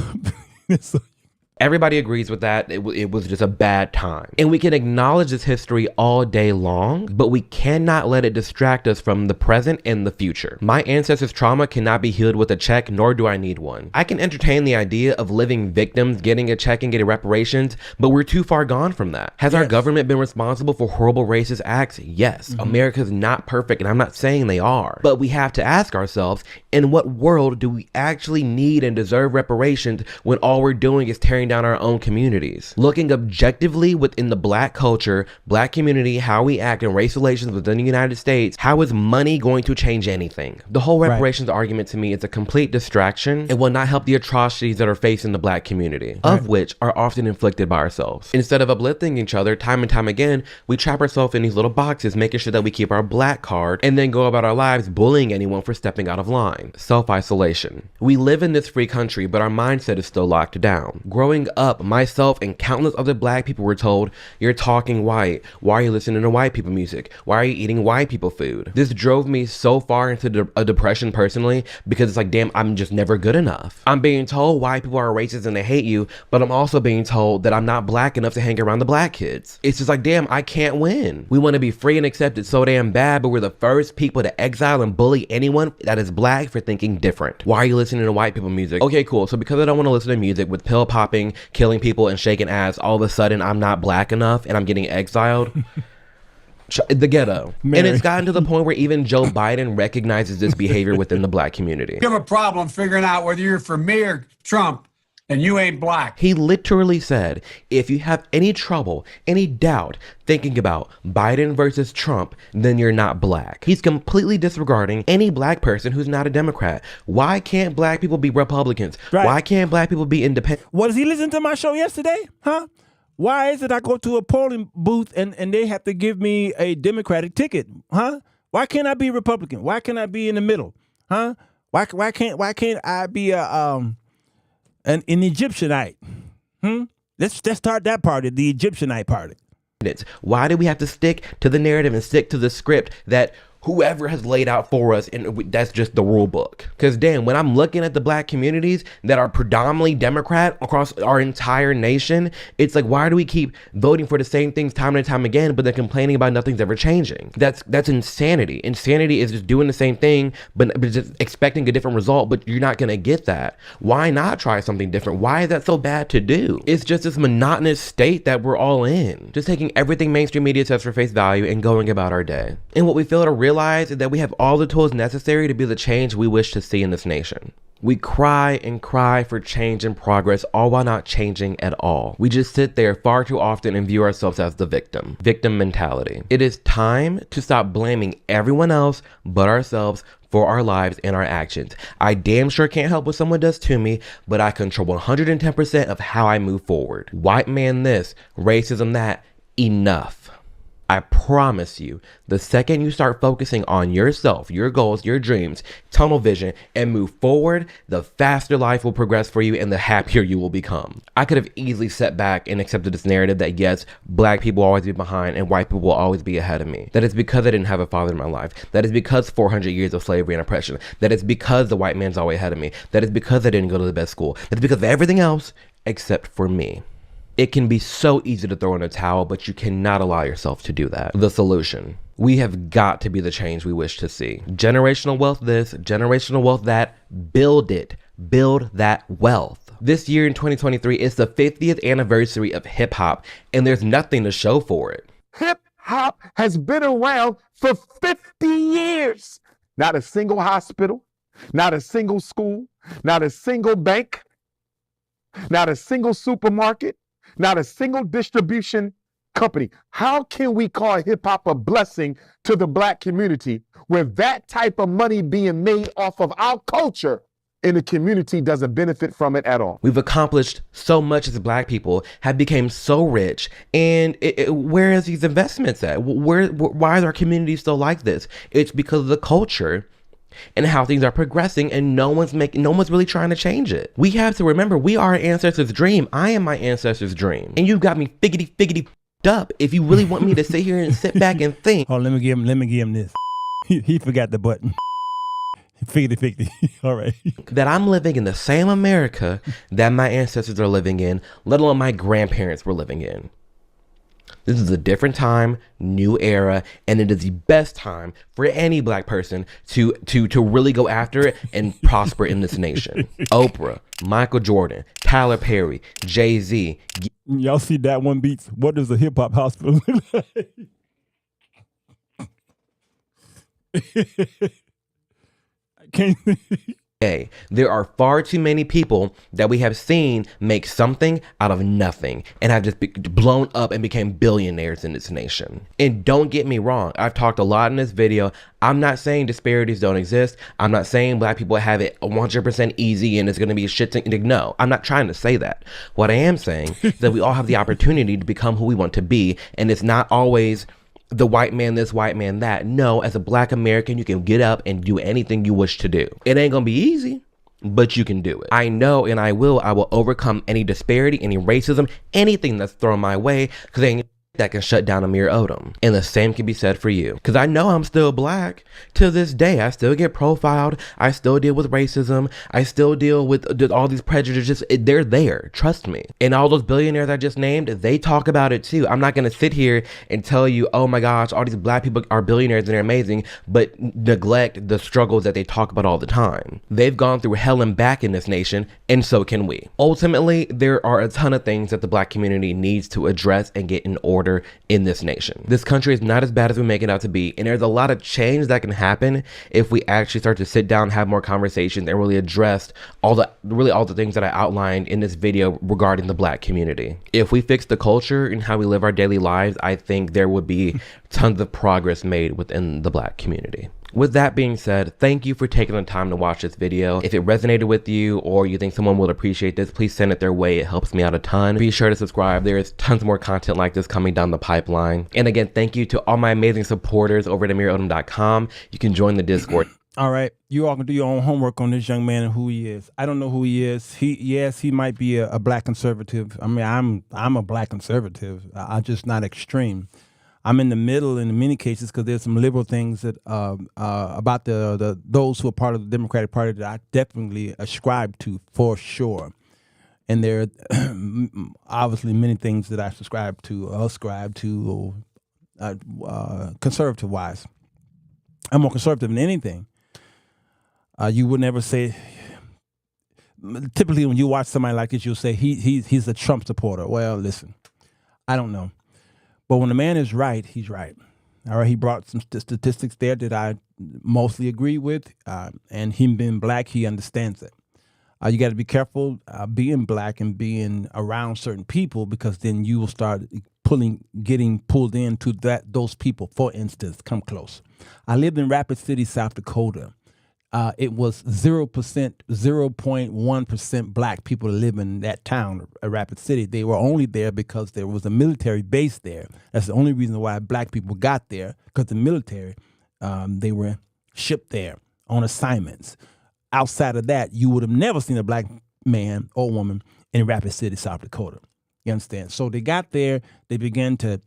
Everybody agrees with that. It was just a bad time. And we can acknowledge this history all day long, but we cannot let it distract us from the present and the future. My ancestors' trauma cannot be healed with a check, nor do I need one. I can entertain the idea of living victims getting a check and getting reparations, but we're too far gone from that. Has our government been responsible for horrible racist acts? Yes. America's not perfect, and I'm not saying they are. But we have to ask ourselves, in what world do we actually need and deserve reparations when all we're doing is tearing down our own communities? Looking objectively within the black culture, black community, how we act in race relations within the United States, how is money going to change anything? The whole reparations argument to me is a complete distraction. It will not help the atrocities that are facing the black community, of which are often inflicted by ourselves. Instead of uplifting each other, time and time again, we trap ourselves in these little boxes, making sure that we keep our black card, and then go about our lives bullying anyone for stepping out of line. Self-isolation. We live in this free country, but our mindset is still locked down. Growing up, myself and countless other black people were told, you're talking white. Why are you listening to white people music? Why are you eating white people food? This drove me so far into a depression personally, because it's like, damn, I'm just never good enough. I'm being told white people are racist and they hate you, but I'm also being told that I'm not black enough to hang around the black kids. It's just like, damn, I can't win. We want to be free and accepted so damn bad, but we're the first people to exile and bully anyone that is black for thinking different. Why are you listening to white people music? Okay, cool. So because I don't want to listen to music with pill popping, killing people, and shaking ass, all of a sudden I'm not black enough and I'm getting exiled. The ghetto. And it's gotten to the point where even Joe Biden recognizes this behavior within the black community. You have a problem figuring out whether you're for me or Trump, and you ain't black. He literally said, if you have any trouble, any doubt thinking about Biden versus Trump, then you're not black. He's completely disregarding any black person who's not a Democrat. Why can't black people be Republicans? Right. Why can't black people be independent? Was he listening to my show yesterday? Huh? Why is it I go to a polling booth and they have to give me a Democratic ticket? Huh? Why can't I be Republican? Why can't I be in the middle? Huh? Why can't I be an Egyptianite? Let's start that party, the Egyptianite party. Why do we have to stick to the narrative and stick to the script that whoever has laid out for us, and that's just the rule book? Because damn, when I'm looking at the black communities that are predominantly Democrat across our entire nation, it's like, why do we keep voting for the same things time and time again, but then complaining about nothing's ever changing? That's insanity. Insanity is just doing the same thing, but just expecting a different result, but you're not gonna get that. Why not try something different? Why is that so bad to do? It's just this monotonous state that we're all in, just taking everything mainstream media says for face value and going about our day. And what we fail to realize is that we have all the tools necessary to be the change we wish to see in this nation. We cry and cry for change and progress, all while not changing at all. We just sit there far too often and view ourselves as the victim. Victim mentality. It is time to stop blaming everyone else but ourselves for our lives and our actions. I damn sure can't help what someone does to me, but I control 110% of how I move forward. White man this, racism that, enough. I promise you, the second you start focusing on yourself, your goals, your dreams, tunnel vision, and move forward, the faster life will progress for you and the happier you will become. I could have easily sat back and accepted this narrative that yes, black people will always be behind and white people will always be ahead of me. That is because I didn't have a father in my life. That is because 400 years of slavery and oppression. That is because the white man's always ahead of me. That is because I didn't go to the best school. That's because of everything else except for me. It can be so easy to throw in a towel, but you cannot allow yourself to do that. The solution. We have got to be the change we wish to see. Generational wealth this, generational wealth that. Build it. Build that wealth. This year in 2023 is the 50th anniversary of hip hop, and there's nothing to show for it. Hip hop has been around for 50 years. Not a single hospital, not a single school, not a single bank, not a single supermarket, not a single distribution company. How can we call hip hop a blessing to the Black community when that type of money being made off of our culture in the community doesn't benefit from it at all? We've accomplished so much as Black people, have become so rich, and where is these investments at? Why is our community still like this? It's because of the culture and how things are progressing, and no one's really trying to change it. We have to remember, we are our ancestors' dream. I am my ancestors' dream, and you've got me figgity up. If you really want me to sit here and sit back and think, oh, let me give him this. He forgot the button. Figgity. All right. That I'm living in the same America that my ancestors are living in, let alone my grandparents were living in. This is a different time, new era, and it is the best time for any Black person to really go after it and prosper in this nation. Oprah, Michael Jordan, Tyler Perry, Jay-Z. Y'all see that one beats? What does a hip hop hospital look like? There are far too many people that we have seen make something out of nothing and have just blown up and became billionaires in this nation. And don't get me wrong, I've talked a lot in this video. I'm not saying disparities don't exist. I'm not saying Black people have it 100% easy and it's going to be a shit thing. No, I'm not trying to say that. What I am saying is that we all have the opportunity to become who we want to be, and it's not always the white man this, white man that. No, as a Black American, you can get up and do anything you wish to do. It ain't gonna be easy, but you can do it. I know, and I will overcome any disparity, any racism, anything that's thrown my way, because ain't that can shut down Amir Odom. And the same can be said for you. Because I know I'm still Black. To this day, I still get profiled. I still deal with racism. I still deal with all these prejudices. They're there. Trust me. And all those billionaires I just named, they talk about it too. I'm not going to sit here and tell you, oh my gosh, all these Black people are billionaires and they're amazing, but neglect the struggles that they talk about all the time. They've gone through hell and back in this nation, and so can we. Ultimately, there are a ton of things that the Black community needs to address and get in order in this nation. This country is not as bad as we make it out to be, and there's a lot of change that can happen if we actually start to sit down, have more conversations, and really address all the things that I outlined in this video regarding the Black community. If we fix the culture and how we live our daily lives, I think there would be tons of progress made within the Black community. With that being said, thank you for taking the time to watch this video. If it resonated with you or you think someone will appreciate this, please send it their way. It helps me out a ton. Be sure to subscribe. There is tons more content like this coming down the pipeline. And again, thank you to all my amazing supporters over at AmirOdom.com. You can join the Discord. All right, you all can do your own homework on this young man and who he is. I don't know who he is. He might be a Black conservative. I mean, I'm a Black conservative. I'm just not extreme. I'm in the middle in many cases because there's some liberal things that about those who are part of the Democratic Party that I definitely ascribe to for sure. And there are obviously many things that I ascribe to conservative-wise. I'm more conservative than anything. You would never say. Typically, when you watch somebody like this, you'll say he's a Trump supporter. Well, listen, I don't know. But when the man is right, he's right. All right, he brought some statistics there that I mostly agree with. And him being Black, he understands it. You got to be careful being Black and being around certain people, because then you will start getting pulled into those people. For instance, come close. I lived in Rapid City, South Dakota. It was 0.1% Black people living in that town, Rapid City. They were only there because there was a military base there. That's the only reason why Black people got there, because the military, they were shipped there on assignments. Outside of that, you would have never seen a Black man or woman in Rapid City, South Dakota. You understand? So they got there, they began to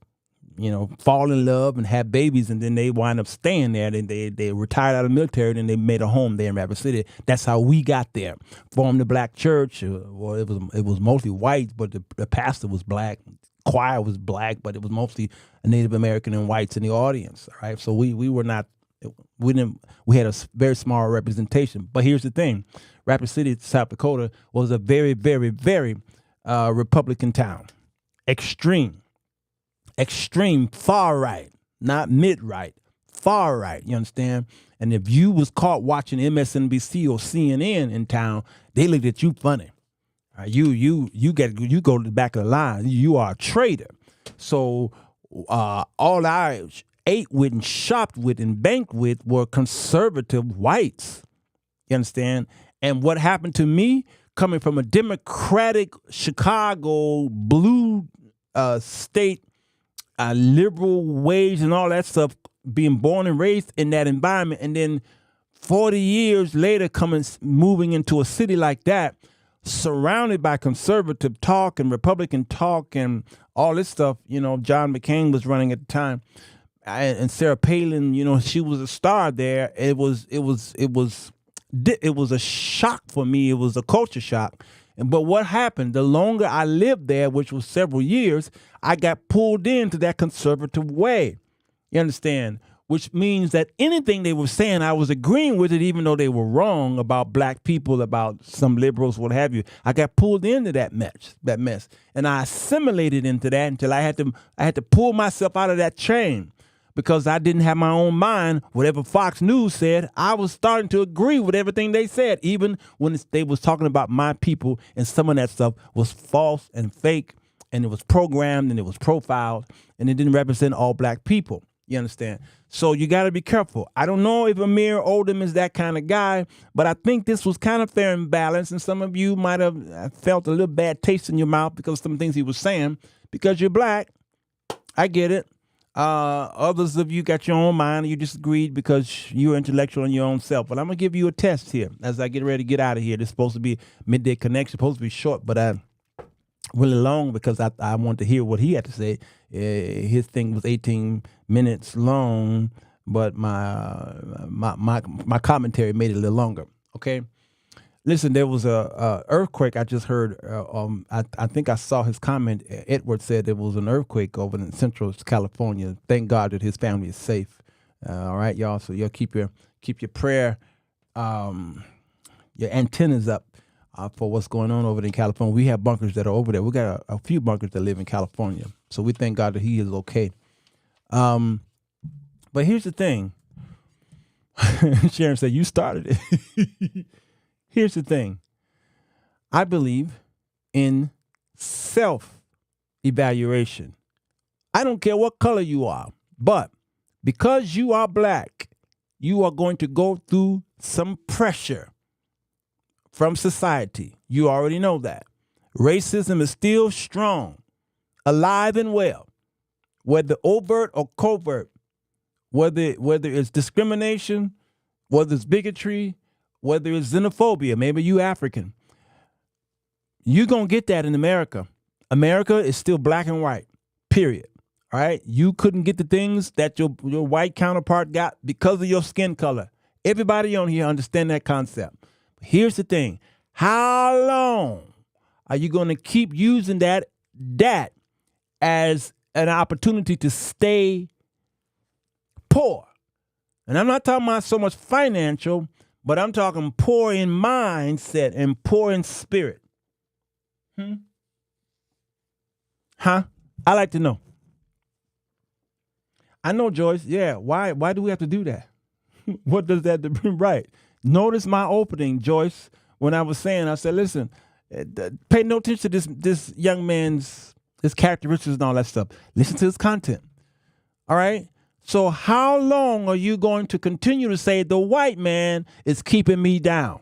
fall in love and have babies, and then they wind up staying there. Then they retired out of the military, and they made a home there in Rapid City. That's how we got there. Formed the Black church. Well, it was mostly white, but the pastor was Black. Choir was Black, but it was mostly a Native American and whites in the audience. All right, so we had a very small representation. But here's the thing: Rapid City, South Dakota, was a very, very, very Republican town. Extreme, far right, not mid-right, far right, you understand? And if you was caught watching MSNBC or CNN in town, they looked at you funny. You go to the back of the line. You are a traitor. So all I ate with and shopped with and banked with were conservative whites. You understand? And what happened to me, coming from a Democratic Chicago blue state, liberal wage and all that stuff, being born and raised in that environment, and then 40 years later moving into a city like that, surrounded by conservative talk and Republican talk and all this stuff. You know, John McCain was running at the time, and Sarah Palin, you know, she was a star there. It was a shock for me. It was a culture shock. But what happened? The longer I lived there, which was several years, I got pulled into that conservative way. You understand? Which means that anything they were saying, I was agreeing with it, even though they were wrong about black people, about some liberals, what have you. I got pulled into that mess, and I assimilated into that until I had to pull myself out of that chain, because I didn't have my own mind. Whatever Fox News said, I was starting to agree with everything they said, even when they was talking about my people, and some of that stuff was false and fake, and it was programmed and it was profiled, and it didn't represent all black people. You understand? So you got to be careful. I don't know if Amir Odom is that kind of guy, but I think this was kind of fair and balanced, and some of you might have felt a little bad taste in your mouth because of some things he was saying, because you're black. I get it. Others of you got your own mind and you disagreed because you're intellectual in your own self. But I'm going to give you a test here as I get ready to get out of here. This is supposed to be Midday Connection, supposed to be short, but really long because I want to hear what he had to say. His thing was 18 minutes long, but my commentary made it a little longer. Okay, listen. There was a earthquake. I just heard. I think I saw his comment. Edward said there was an earthquake over in Central California. Thank God that his family is safe. All right, y'all. So y'all keep your prayer, your antennas up. For what's going on over there in California. We have bunkers that are over there. We got a few bunkers that live in California. So we thank God that he is okay. But here's the thing. Sharon said, you started it. Here's the thing. I believe in self-evaluation. I don't care what color you are, but because you are black, you are going to go through some pressure from society. You already know that. Racism is still strong, alive and well, whether overt or covert, whether it's discrimination, whether it's bigotry, whether it's xenophobia. Maybe you African. You're going to get that in America. America is still black and white, period. All right? You couldn't get the things that your white counterpart got because of your skin color. Everybody on here understand that concept. Here's the thing. How long are you going to keep using that as an opportunity to stay poor? And I'm not talking about so much financial, but I'm talking poor in mindset and poor in spirit. Huh? I like to know. I know, Joyce. Yeah. Why do we have to do that? What does that bring? Right. Notice my opening, Joyce, when I was saying, I said, listen, pay no attention to this young man's his characteristics and all that stuff. Listen to his content. All right? So how long are you going to continue to say the white man is keeping me down?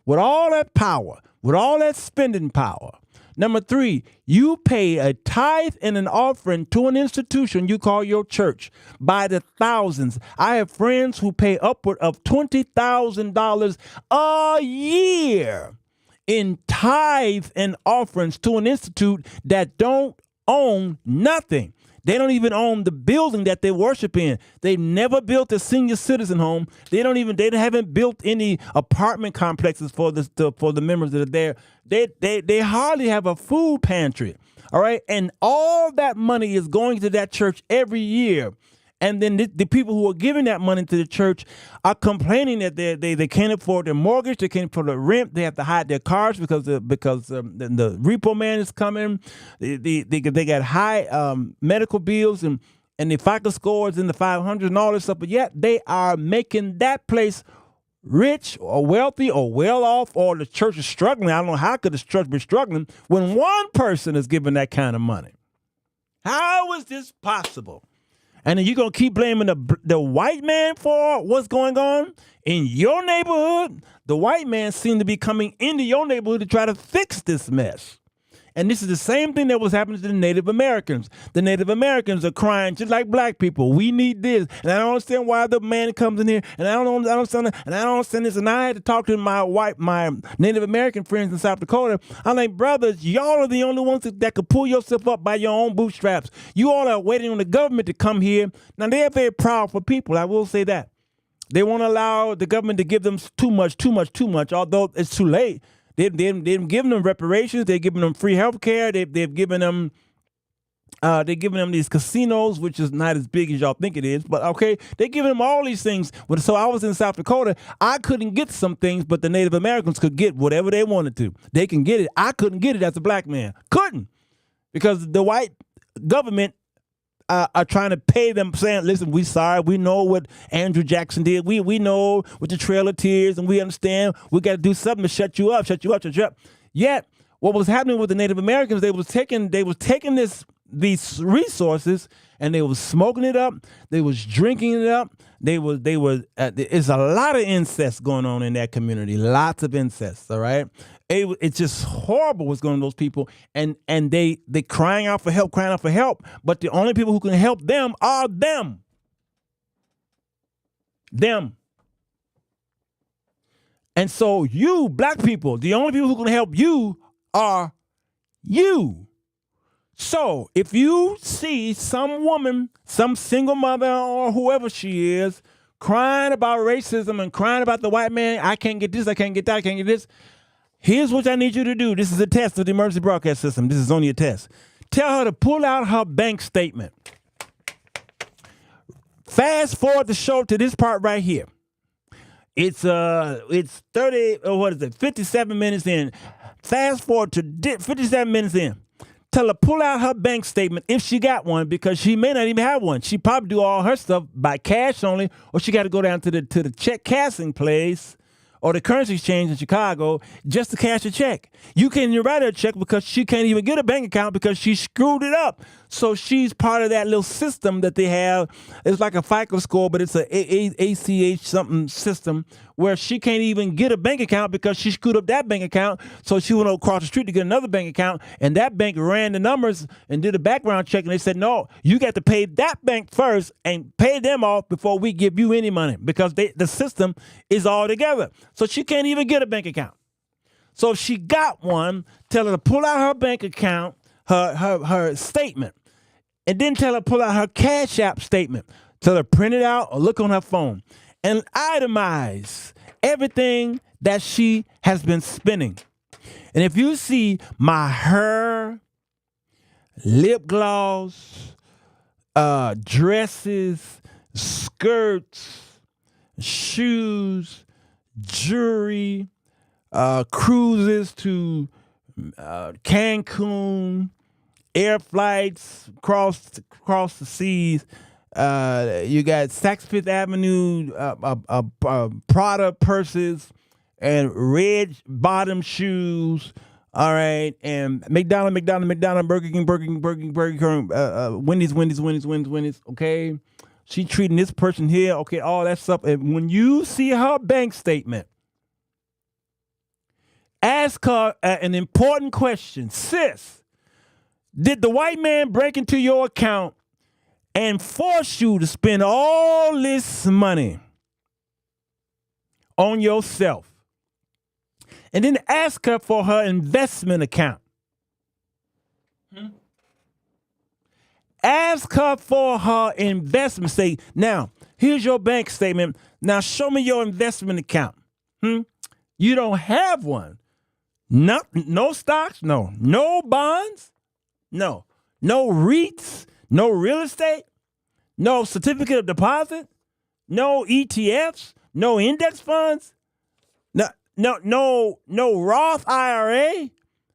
With all that power, with all that spending power. Number 3, you pay a tithe and an offering to an institution you call your church by the thousands. I have friends who pay upward of $20,000 a year in tithe and offerings to an institute that don't own nothing. They don't even own the building that they worship in. They've never built a senior citizen home. They haven't built any apartment complexes for the members that are there. They hardly have a food pantry. All right. And all that money is going to that church every year. And then the people who are giving that money to the church are complaining that they can't afford their mortgage, they can't afford the rent, they have to hide their cars because the repo man is coming. They got high medical bills and the FICO scores in the 500 and all this stuff, but yet they are making that place rich or wealthy or well off, or the church is struggling. I don't know how could the church be struggling when one person is giving that kind of money. How is this possible? And then you're going to keep blaming the white man for what's going on in your neighborhood? The white man seemed to be coming into your neighborhood to try to fix this mess. And this is the same thing that was happening to the Native Americans. The Native Americans are crying just like black people. We need this. And I don't understand why the man comes in here. And I don't understand it. And I don't understand this. And I had to talk to my Native American friends in South Dakota. I'm like, brothers, y'all are the only ones that could pull yourself up by your own bootstraps. You all are waiting on the government to come here. Now, they are very powerful people. I will say that. They won't allow the government to give them too much, although it's too late. They've given them reparations. They've given them free health care. They've given them these casinos, which is not as big as y'all think it is. But okay, they're giving them all these things. So I was in South Dakota. I couldn't get some things, but the Native Americans could get whatever they wanted to. They can get it. I couldn't get it as a black man. Couldn't, because the white government are trying to pay them, saying, listen, we sorry, we know what Andrew Jackson did. We know with the Trail of Tears, and we understand we got to do something to shut you up. Yet, what was happening with the Native Americans, they was taking these resources and they was smoking it up. They was drinking it up. It's a lot of incest going on in that community. Lots of incest. All right. It's just horrible what's going on with those people, and they crying out for help, but the only people who can help them are them. And so you, black people, the only people who can help you are you. So if you see some woman, some single mother or whoever she is, crying about racism and crying about the white man, I can't get this, I can't get that, I can't get this, here's what I need you to do. This is a test of the emergency broadcast system. This is only a test. Tell her to pull out her bank statement. Fast forward the show to this part right here. It's 57 minutes in. Fast forward to 57 minutes in. Tell her pull out her bank statement if she got one, because she may not even have one. She probably do all her stuff by cash only, or she got to go down to the check cashing place or the currency exchange in Chicago just to cash a check. You can't even write her a check because she can't even get a bank account because she screwed it up. So she's part of that little system that they have. It's like a FICO score, but it's a ACH something system where she can't even get a bank account because she screwed up that bank account. So she went across the street to get another bank account, and that bank ran the numbers and did a background check, and they said, no, you got to pay that bank first and pay them off before we give you any money, because the system is all together. So she can't even get a bank account. So if she got one, tell her to pull out her bank account, her statement, and then tell her to pull out her CashApp statement. Tell her to print it out or look on her phone and itemize everything that she has been spending. And if you see my hair, lip gloss, dresses, skirts, shoes, jewelry, cruises to Cancun, air flights across the seas. You got Saks Fifth Avenue, Prada purses, and red bottom shoes. All right, and McDonald's, Burger King, Wendy's. Okay, she treating this person here. Okay, all that stuff. And when you see her bank statement, ask her an important question. Sis, did the white man break into your account and force you to spend all this money on yourself? And then ask her for her investment account. Ask her for her investment. Say, now, here's your bank statement. Now, show me your investment account. You don't have one. No stocks, no bonds, no REITs, no real estate, No certificate of deposit? No ETFs? No index funds? No Roth IRA?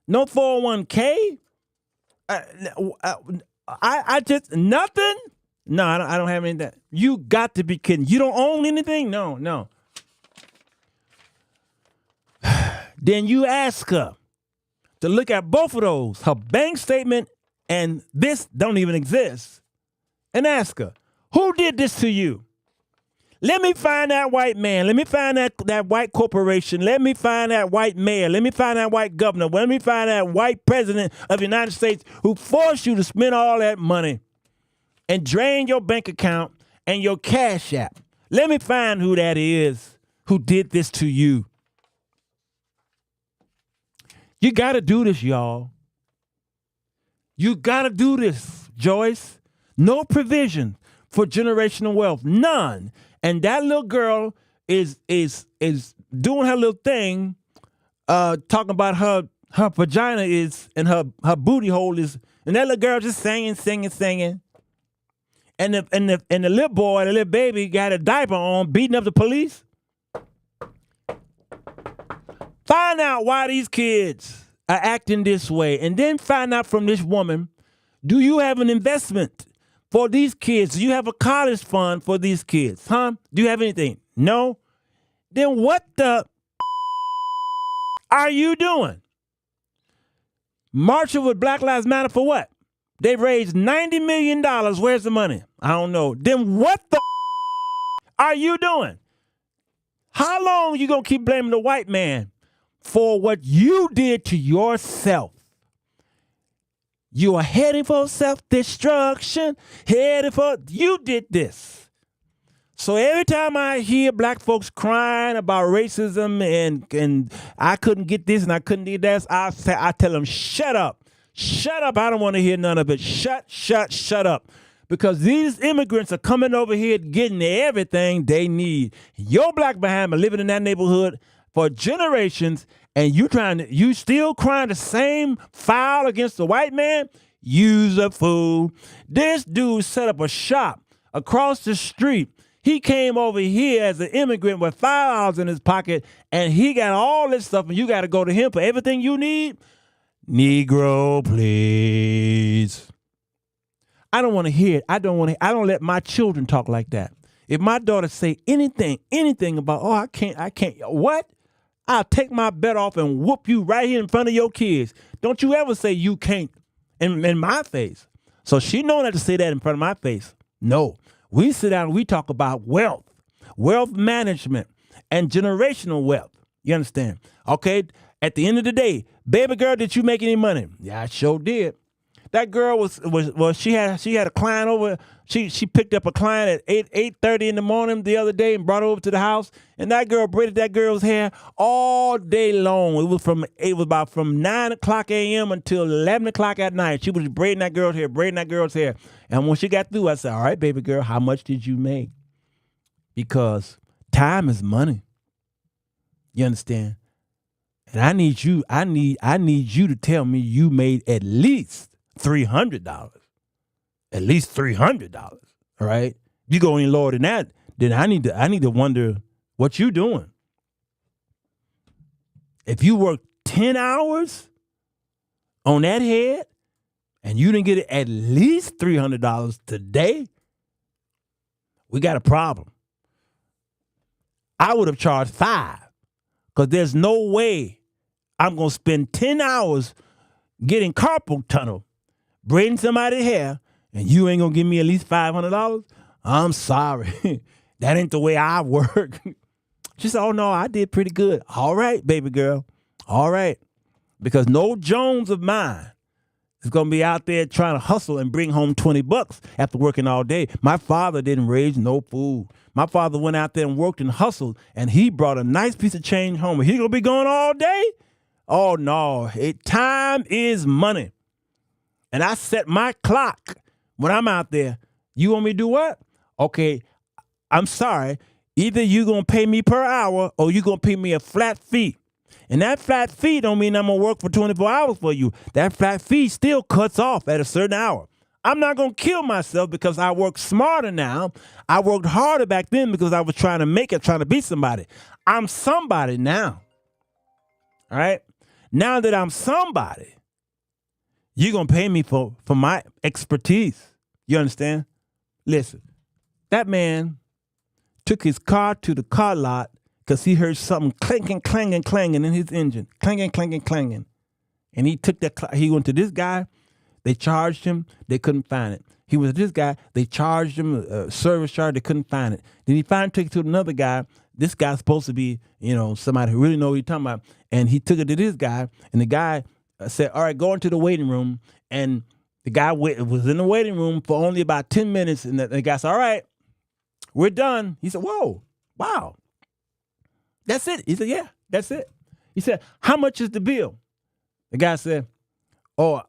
No 401k? I just nothing? No, I don't have any of that. You got to be kidding. You don't own anything? No. Then you ask her to look at both of those, her bank statement and this don't even exist, and ask her, who did this to you? Let me find that white man. Let me find that white corporation. Let me find that white mayor. Let me find that white governor. Let me find that white president of the United States who forced you to spend all that money and drain your bank account and your Cash App. Let me find who that is who did this to you. You got to do this, y'all. You got to do this, Joyce. No provision for generational wealth. None. And that little girl is doing her little thing, talking about her vagina is and her booty hole is, and that little girl just singing. And the little boy, the little baby, got a diaper on, beating up the police. Find out why these kids are acting this way, and then find out from this woman, do you have an investment for these kids? Do you have a college fund for these kids? Huh? Do you have anything? No? Then what the are you doing? Marching with Black Lives Matter for what? They raised $90 million. Where's the money? I don't know. Then what the are you doing? How long are you going to keep blaming the white man for what you did to yourself? You are heading for self-destruction. You did this. So every time I hear black folks crying about racism and I couldn't get this and I couldn't get that, I tell them, shut up. Shut up. I don't want to hear none of it. Shut up. Because these immigrants are coming over here getting everything they need. Your black behind me living in that neighborhood for generations, and you still crying the same foul against the white man? You's a fool. This dude set up a shop across the street. He came over here as an immigrant with $5 in his pocket, and he got all this stuff, and you got to go to him for everything you need? Negro, please. I don't want to hear it. I don't let my children talk like that. If my daughter say anything about, I can't, what? I'll take my bet off and whoop you right here in front of your kids. Don't you ever say you can't in my face. So she know not to say that in front of my face. No. We sit down and we talk about wealth management, and generational wealth. You understand? Okay? At the end of the day, baby girl, did you make any money? Yeah, I sure did. That girl she had a client over. She picked up a client at 8:30 in the morning the other day and brought her over to the house. And that girl braided that girl's hair all day long. It was about from 9 o'clock a.m. until 11 o'clock at night. She was braiding that girl's hair. And when she got through, I said, all right, baby girl, how much did you make? Because time is money. You understand? And I need you to tell me you made at least $300. At least $300. All right? You go any lower than that, then I need to wonder what you doing. If you work 10 hours on that head and you didn't get it at least $300 today, we got a problem. I would have charged 5, because there's no way I'm going to spend 10 hours getting carpal tunnel, braiding somebody's hair, and you ain't going to give me at least $500? I'm sorry. That ain't the way I work. She said, oh, no, I did pretty good. All right, baby girl. All right. Because no Jones of mine is going to be out there trying to hustle and bring home $20 after working all day. My father didn't raise no food. My father went out there and worked and hustled, and he brought a nice piece of change home. He going to be gone all day? Oh, no. Time is money. And I set my clock when I'm out there. You want me to do what? Okay, I'm sorry. Either you going to pay me per hour or you going to pay me a flat fee. And that flat fee don't mean I'm going to work for 24 hours for you. That flat fee still cuts off at a certain hour. I'm not going to kill myself because I work smarter now. I worked harder back then because I was trying to make it, trying to be somebody. I'm somebody now. All right? Now that I'm somebody, you're going to pay me for my expertise. You understand? Listen, that man took his car to the car lot because he heard something clanking, clanging, clanging in his engine. Clanging, clanging, clanging. And he took that, he went to this guy. They charged him. They couldn't find it. He was this guy. They charged him a service charge. They couldn't find it. Then he finally took it to another guy. This guy's supposed to be, somebody who really knows what he's talking about. And he took it to this guy. And the guy said, all right, go into the waiting room. And the guy was in the waiting room for only about 10 minutes. And the guy said, all right, we're done. He said, whoa, wow. That's it. He said, yeah, that's it. He said, how much is the bill? The guy said, oh,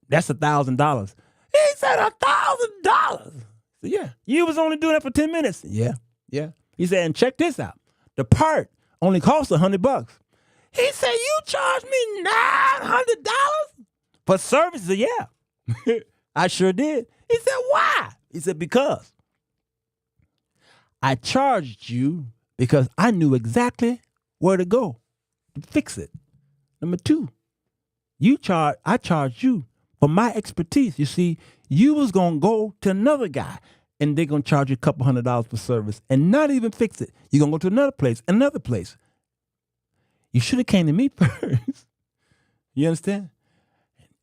that's $1,000. He said $1,000. Yeah. You was only doing that for 10 minutes. Yeah. He said, and check this out. The part only cost $100. He said, you charged me $900 for services? Yeah. I sure did. He said, why? He said, because I charged you because I knew exactly where to go to fix it. Number two, I charged you for my expertise. You see, you was going to go to another guy and they're going to charge you a couple $100 for service and not even fix it. You're going to go to another place. You should have came to me first. You understand?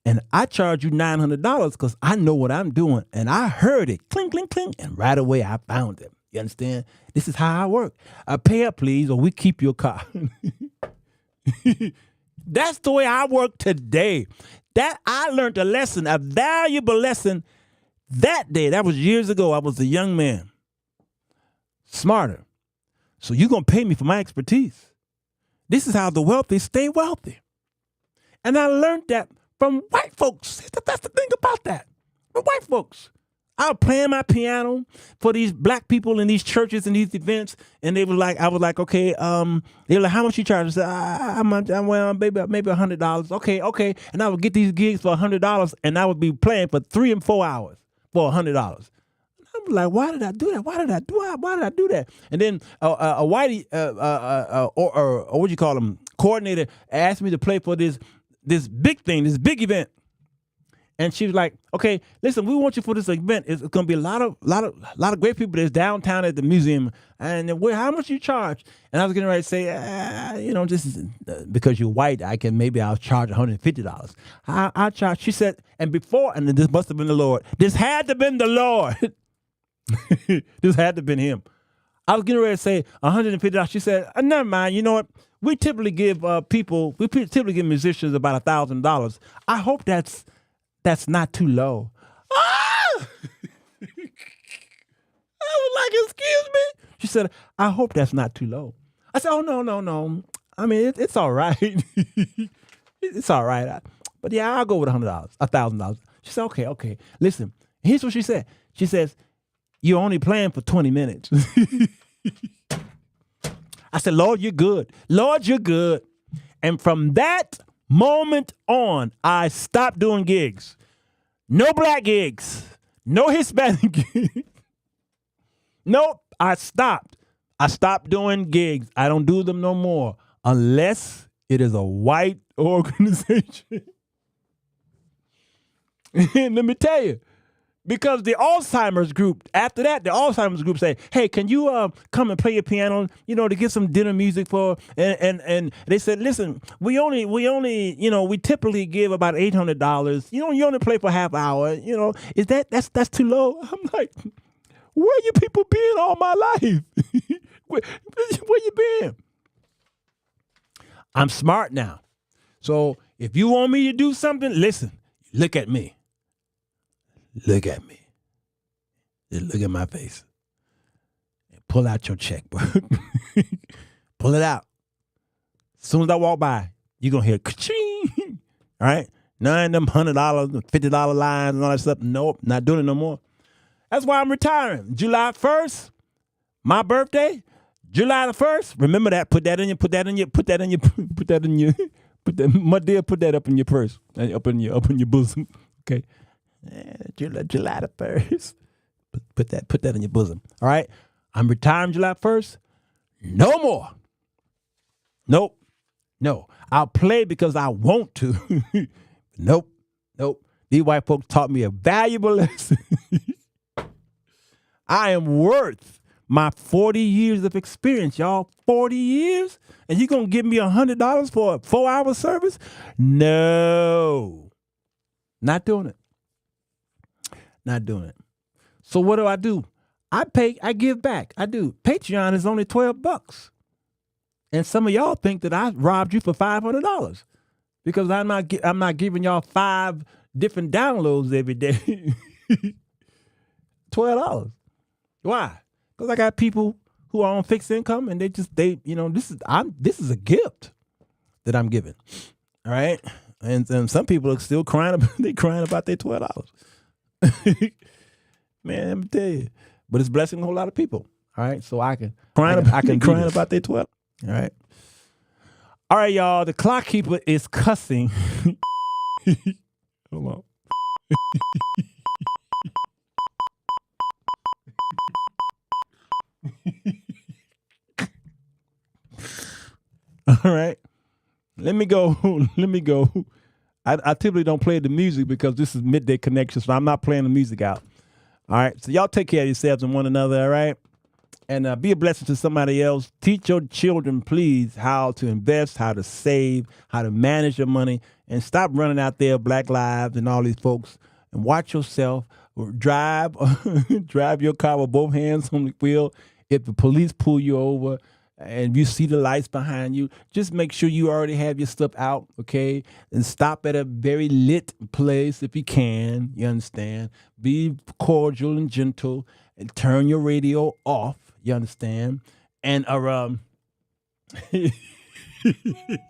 And I charge you $900 because I know what I'm doing. And I heard it, clink, clink, clink, and right away I found it. You understand? This is how I work. Pay up, please, or we keep your car. That's the way I work today. That I learned a lesson, a valuable lesson that day. That was years ago. I was a young man. Smarter. So you're going to pay me for my expertise. This is how the wealthy stay wealthy. And I learned that from white folks. That's the thing about that. From white folks. I was playing my piano for these black people in these churches and these events, and they were like, I was like, okay, they were like, how much you charge? I said, well, maybe $100. Okay. And I would get these gigs for $100, and I would be playing for 3 and 4 hours for $100. I'm like, why did I do that? Why did I do that? And then a whitey, or what you call them, coordinator asked me to play for this big thing, this big event. And she was like, okay, listen, we want you for this event. It's going to be a lot of great people that's downtown at the museum. And how much you charge? And I was getting ready to say, just because you're white, I'll charge $150. I charge, she said, and this must have been the Lord. This had to have been the Lord. This had to have been him. I was getting ready to say $150. She said, never mind. You know what? We typically give musicians about $1,000. I hope that's not too low. Ah! I was like, excuse me? She said, I hope that's not too low. I said, oh, no. I mean, it's all right. It's all right. But yeah, I'll go with $1,000. She said, okay. Listen, here's what she said. She says, you're only playing for 20 minutes. I said, Lord, you're good. Lord, you're good. And from that moment on, I stopped doing gigs. No black gigs. No Hispanic gigs. Nope, I stopped. I stopped doing gigs. I don't do them no more unless it is a white organization. And let me tell you, because the Alzheimer's group, after that, the Alzheimer's group say, hey, can you come and play your piano, to get some dinner music for, and they said, listen, we typically give about $800. You only play for half hour. Is that's too low? I'm like, where you people been all my life? where you been? I'm smart now. So if you want me to do something, listen, look at me. Look at me. Just look at my face. And pull out your checkbook. Pull it out. As soon as I walk by, you're going to hear ka-ching. All right? None of them $100, $50 lines and all that stuff. Nope, not doing it no more. That's why I'm retiring. July 1st, my birthday, July the 1st. Remember that. Put that my dear, put that up in your purse, up in your bosom. Okay? July the 1st. Put that in your bosom. All right? I'm retiring July 1st. No more. Nope. No. I'll play because I want to. Nope. These white folks taught me a valuable lesson. I am worth my 40 years of experience, y'all. 40 years? And you going to give me $100 for a 4-hour service? No. Not doing it. So what do? I give back. I do. Patreon is only $12. And some of y'all think that I robbed you for $500 because I'm not giving y'all 5 different downloads every day. $12. Why? Because I got people who are on fixed income and this is a gift that I'm giving. All right? And some people are still crying about their $12. Man, let me tell you. But it's blessing a whole lot of people. All right? So I can crying about their 12. All right. All right, y'all. The clock keeper is cussing. Hold on. All right. Let me go. I typically don't play the music because this is Midday Connection, so I'm not playing the music out. All right. So y'all take care of yourselves and one another, all right? And be a blessing to somebody else. Teach your children, please, how to invest, how to save, how to manage your money, and stop running out there, Black Lives and all these folks, and watch yourself. Drive your car with both hands on the wheel. If the police pull you over and you see the lights behind you, just make sure you already have your stuff out, okay? And stop at a very lit place if you can, you understand? Be cordial and gentle and turn your radio off. You understand? And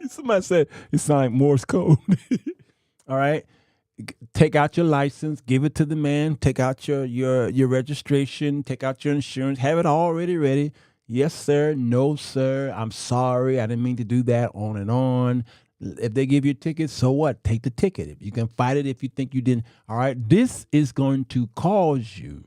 somebody said it sounds like Morse code. All right. Take out your license, give it to the man, take out your registration, take out your insurance, have it already ready. Yes, sir. No, sir. I'm sorry. I didn't mean to do that, on and on. If they give you a ticket, so what? Take the ticket. If you can fight it if you think you didn't. All right. This is going to cause you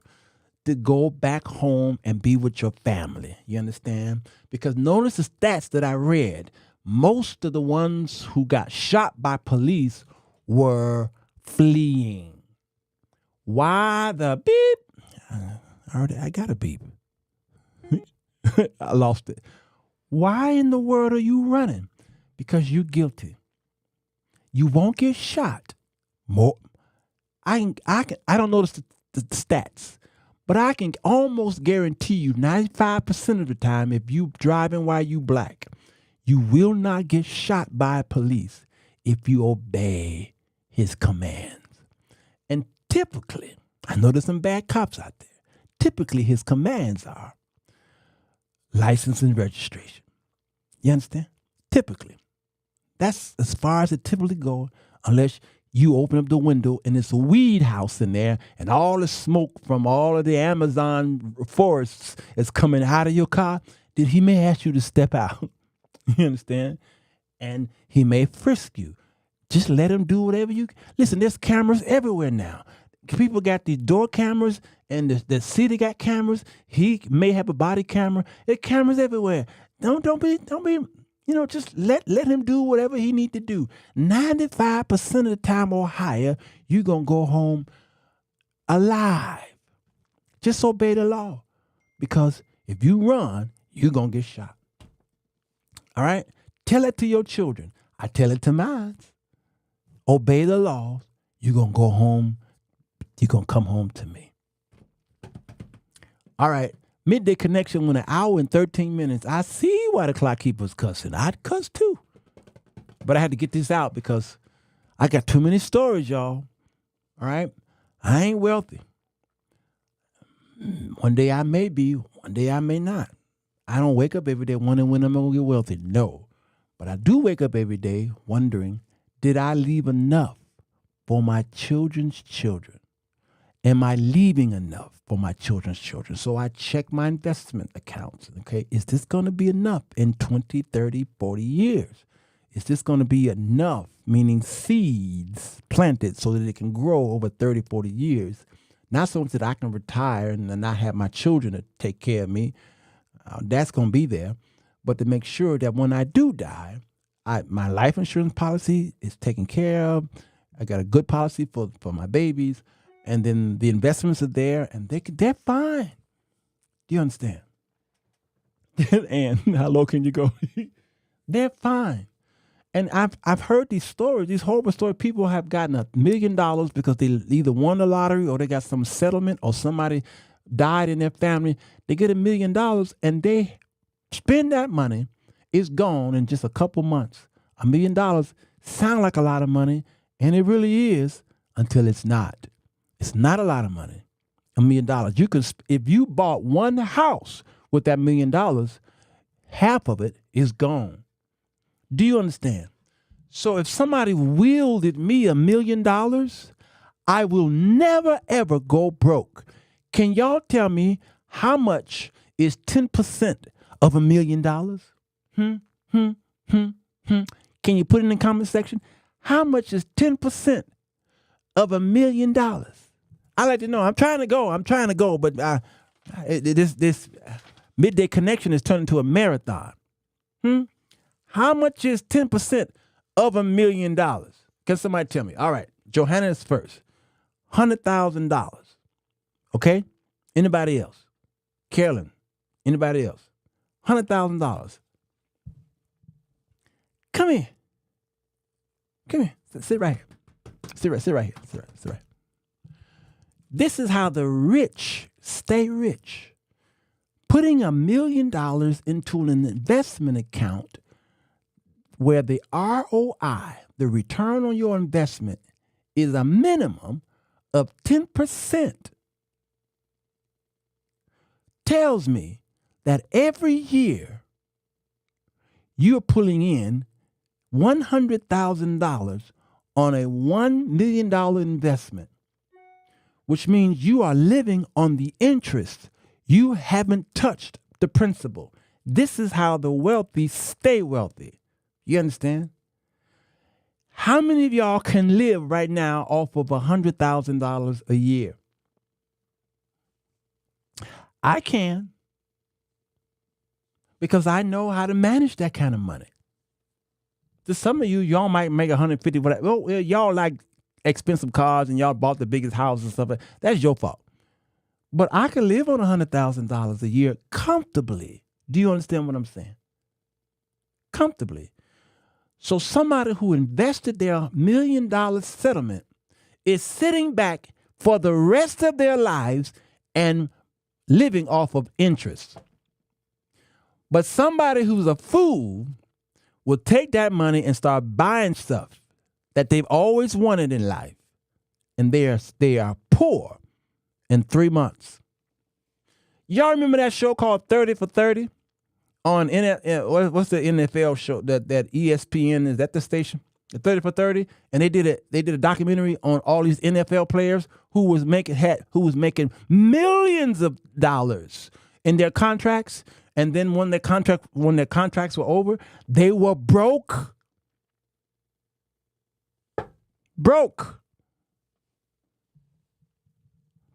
to go back home and be with your family. You understand? Because notice the stats that I read. Most of the ones who got shot by police were fleeing. Why the beep? I got a beep. I lost it. Why in the world are you running? Because you're guilty. You won't get shot. More. I don't know the stats. But I can almost guarantee you 95% of the time, if you driving while you black, you will not get shot by police if you obey his commands. And typically, I know there's some bad cops out there. Typically, his commands are license and registration. You understand? Typically. That's as far as it typically goes, unless you open up the window and it's a weed house in there and all the smoke from all of the Amazon forests is coming out of your car, then he may ask you to step out. You understand? And he may frisk you. Just let him do whatever you... Listen, there's cameras everywhere now. People got these door cameras and the city got cameras. He may have a body camera. There are cameras everywhere. Don't be... just let him do whatever he need to do. 95% of the time or higher, you're going to go home alive. Just obey the law. Because if you run, you're going to get shot. All right? Tell it to your children. I tell it to mine. Obey the laws. You're going to go home. You're going to come home to me. All right. Midday Connection went 1 hour and 13 minutes. I see why the clock keeper's cussing. I'd cuss too. But I had to get this out because I got too many stories, y'all. All right? I ain't wealthy. One day I may be, one day I may not. I don't wake up every day wondering when I'm going to get wealthy. No. But I do wake up every day wondering, did I leave enough for my children's children? Am I leaving enough for my children's children? So I check my investment accounts. Okay, is this going to be enough in 20, 30, 40 years? Is this going to be enough, meaning seeds planted so that it can grow over 30, 40 years? Not so much that I can retire and then not have my children to take care of me. That's going to be there. But to make sure that when I do die, my life insurance policy is taken care of. I got a good policy for my babies. And then the investments are there, and they're fine. Do you understand? And how low can you go? They're fine. And I've heard these stories, these horrible stories. People have gotten $1 million because they either won the lottery or they got some settlement or somebody died in their family. They get $1 million and they spend that money. It's gone in just a couple months. $1 million sound like a lot of money, and it really is until it's not. It's not a lot of money. $1 million. You can, if you bought one house with that $1 million, half of it is gone. Do you understand? So if somebody wielded me $1 million, I will never, ever go broke. Can y'all tell me how much is 10% of $1 million? Can you put it in the comment section? How much is 10% of $1 million? I like to know. I'm trying to go, but this midday connection is turning into a marathon. How much is 10% of $1 million? Can somebody tell me? All right, Johanna is first. $100,000. Okay? Anybody else? Carolyn? Anybody else? $100,000. Come here. Sit right here. Sit right here. This is how the rich stay rich. Putting $1 million into an investment account where the ROI, the return on your investment, is a minimum of 10%, tells me that every year you're pulling in $100,000 on a $1 million investment, which means you are living on the interest. You haven't touched the principal. This is how the wealthy stay wealthy. You understand? How many of y'all can live right now off of $100,000 a year? I can. Because I know how to manage that kind of money. To some of you, y'all might make 150. Oh, y'all like expensive cars and y'all bought the biggest house and stuff. That's your fault. But I can live on $100,000 a year comfortably. Do you understand what I'm saying? Comfortably. So somebody who invested their $1 million settlement is sitting back for the rest of their lives and living off of interest. But somebody who's a fool will take that money and start buying stuff that they've always wanted in life. And they are poor in 3 months. Y'all remember that show called 30 for 30? On what's the NFL show that ESPN, is that the station? The 30 for 30, and they did a documentary on all these NFL players who was making millions of dollars in their contracts, and then when their contracts were over, they were broke.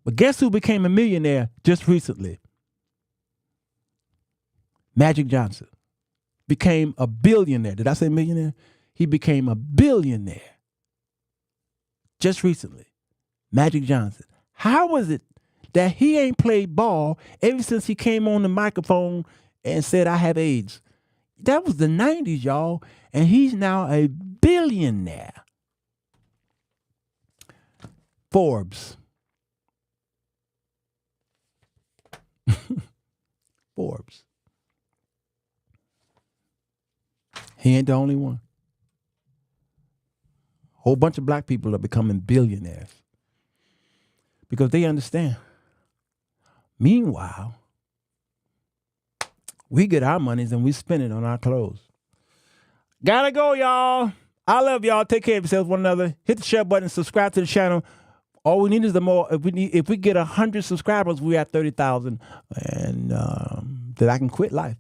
But guess who became a millionaire just recently? Magic Johnson became a billionaire. Did I say millionaire? He became a billionaire just recently. Magic Johnson. How was it that he ain't played ball ever since he came on the microphone and said, I have AIDS? That was the 90s, y'all. And he's now a billionaire. Forbes. Forbes. He ain't the only one. Whole bunch of black people are becoming billionaires because they understand. Meanwhile, we get our monies and we spend it on our clothes. Gotta go, y'all. I love y'all. Take care of yourselves, one another. Hit the share button, subscribe to the channel. All we need is the more. If we get 100 subscribers, we at 30,000, and that I can quit life.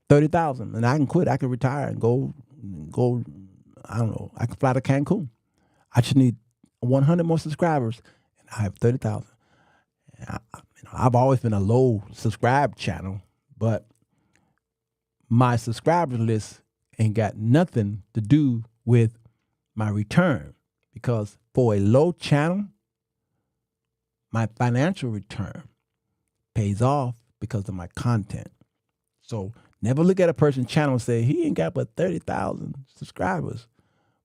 30,000, and I can quit. I can retire and go I don't know, I can fly to Cancun. I just need 100 more subscribers, and I have 30,000. I've always been a low subscribe channel, but my subscriber list ain't got nothing to do with my return, because for a low channel, my financial return pays off because of my content. So never look at a person's channel and say, he ain't got but 30,000 subscribers.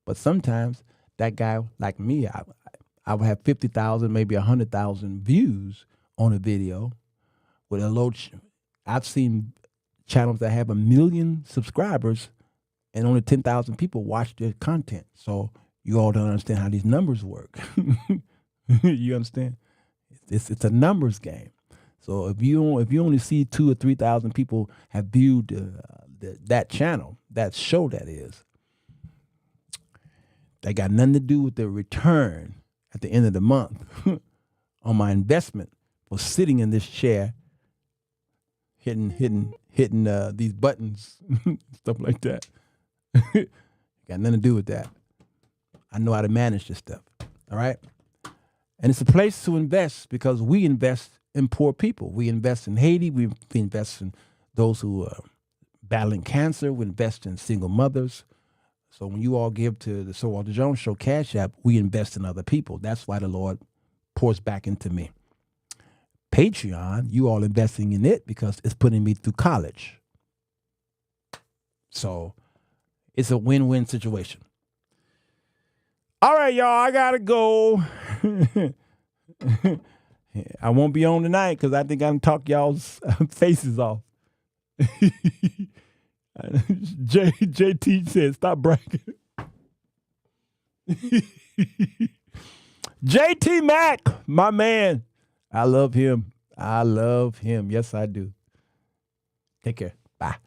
But sometimes that guy, like me, I would have 50,000, maybe 100,000 views on a video with a low. I've seen channels that have 1 million subscribers and only 10,000 people watch their content. So you all don't understand how these numbers work. You understand? It's a numbers game. So if you only see 2,000 or 3,000 people have viewed that channel, that show that is, that got nothing to do with the return at the end of the month on my investment for sitting in this chair, hitting these buttons, stuff like that. Got nothing to do with that. I know how to manage this stuff. All right. And it's a place to invest because we invest in poor people. We invest in Haiti. We invest in those who are battling cancer. We invest in single mothers. So when you all give to the Sirwalterj Jones Show Cash App, we invest in other people. That's why the Lord pours back into me. Patreon, you all investing in it because it's putting me through college. So it's a win-win situation. All right, y'all, I gotta go. I won't be on tonight because I think I can talk y'all's faces off. JT said, stop bragging. JT Mack, my man. I love him. I love him. Yes, I do. Take care. Bye.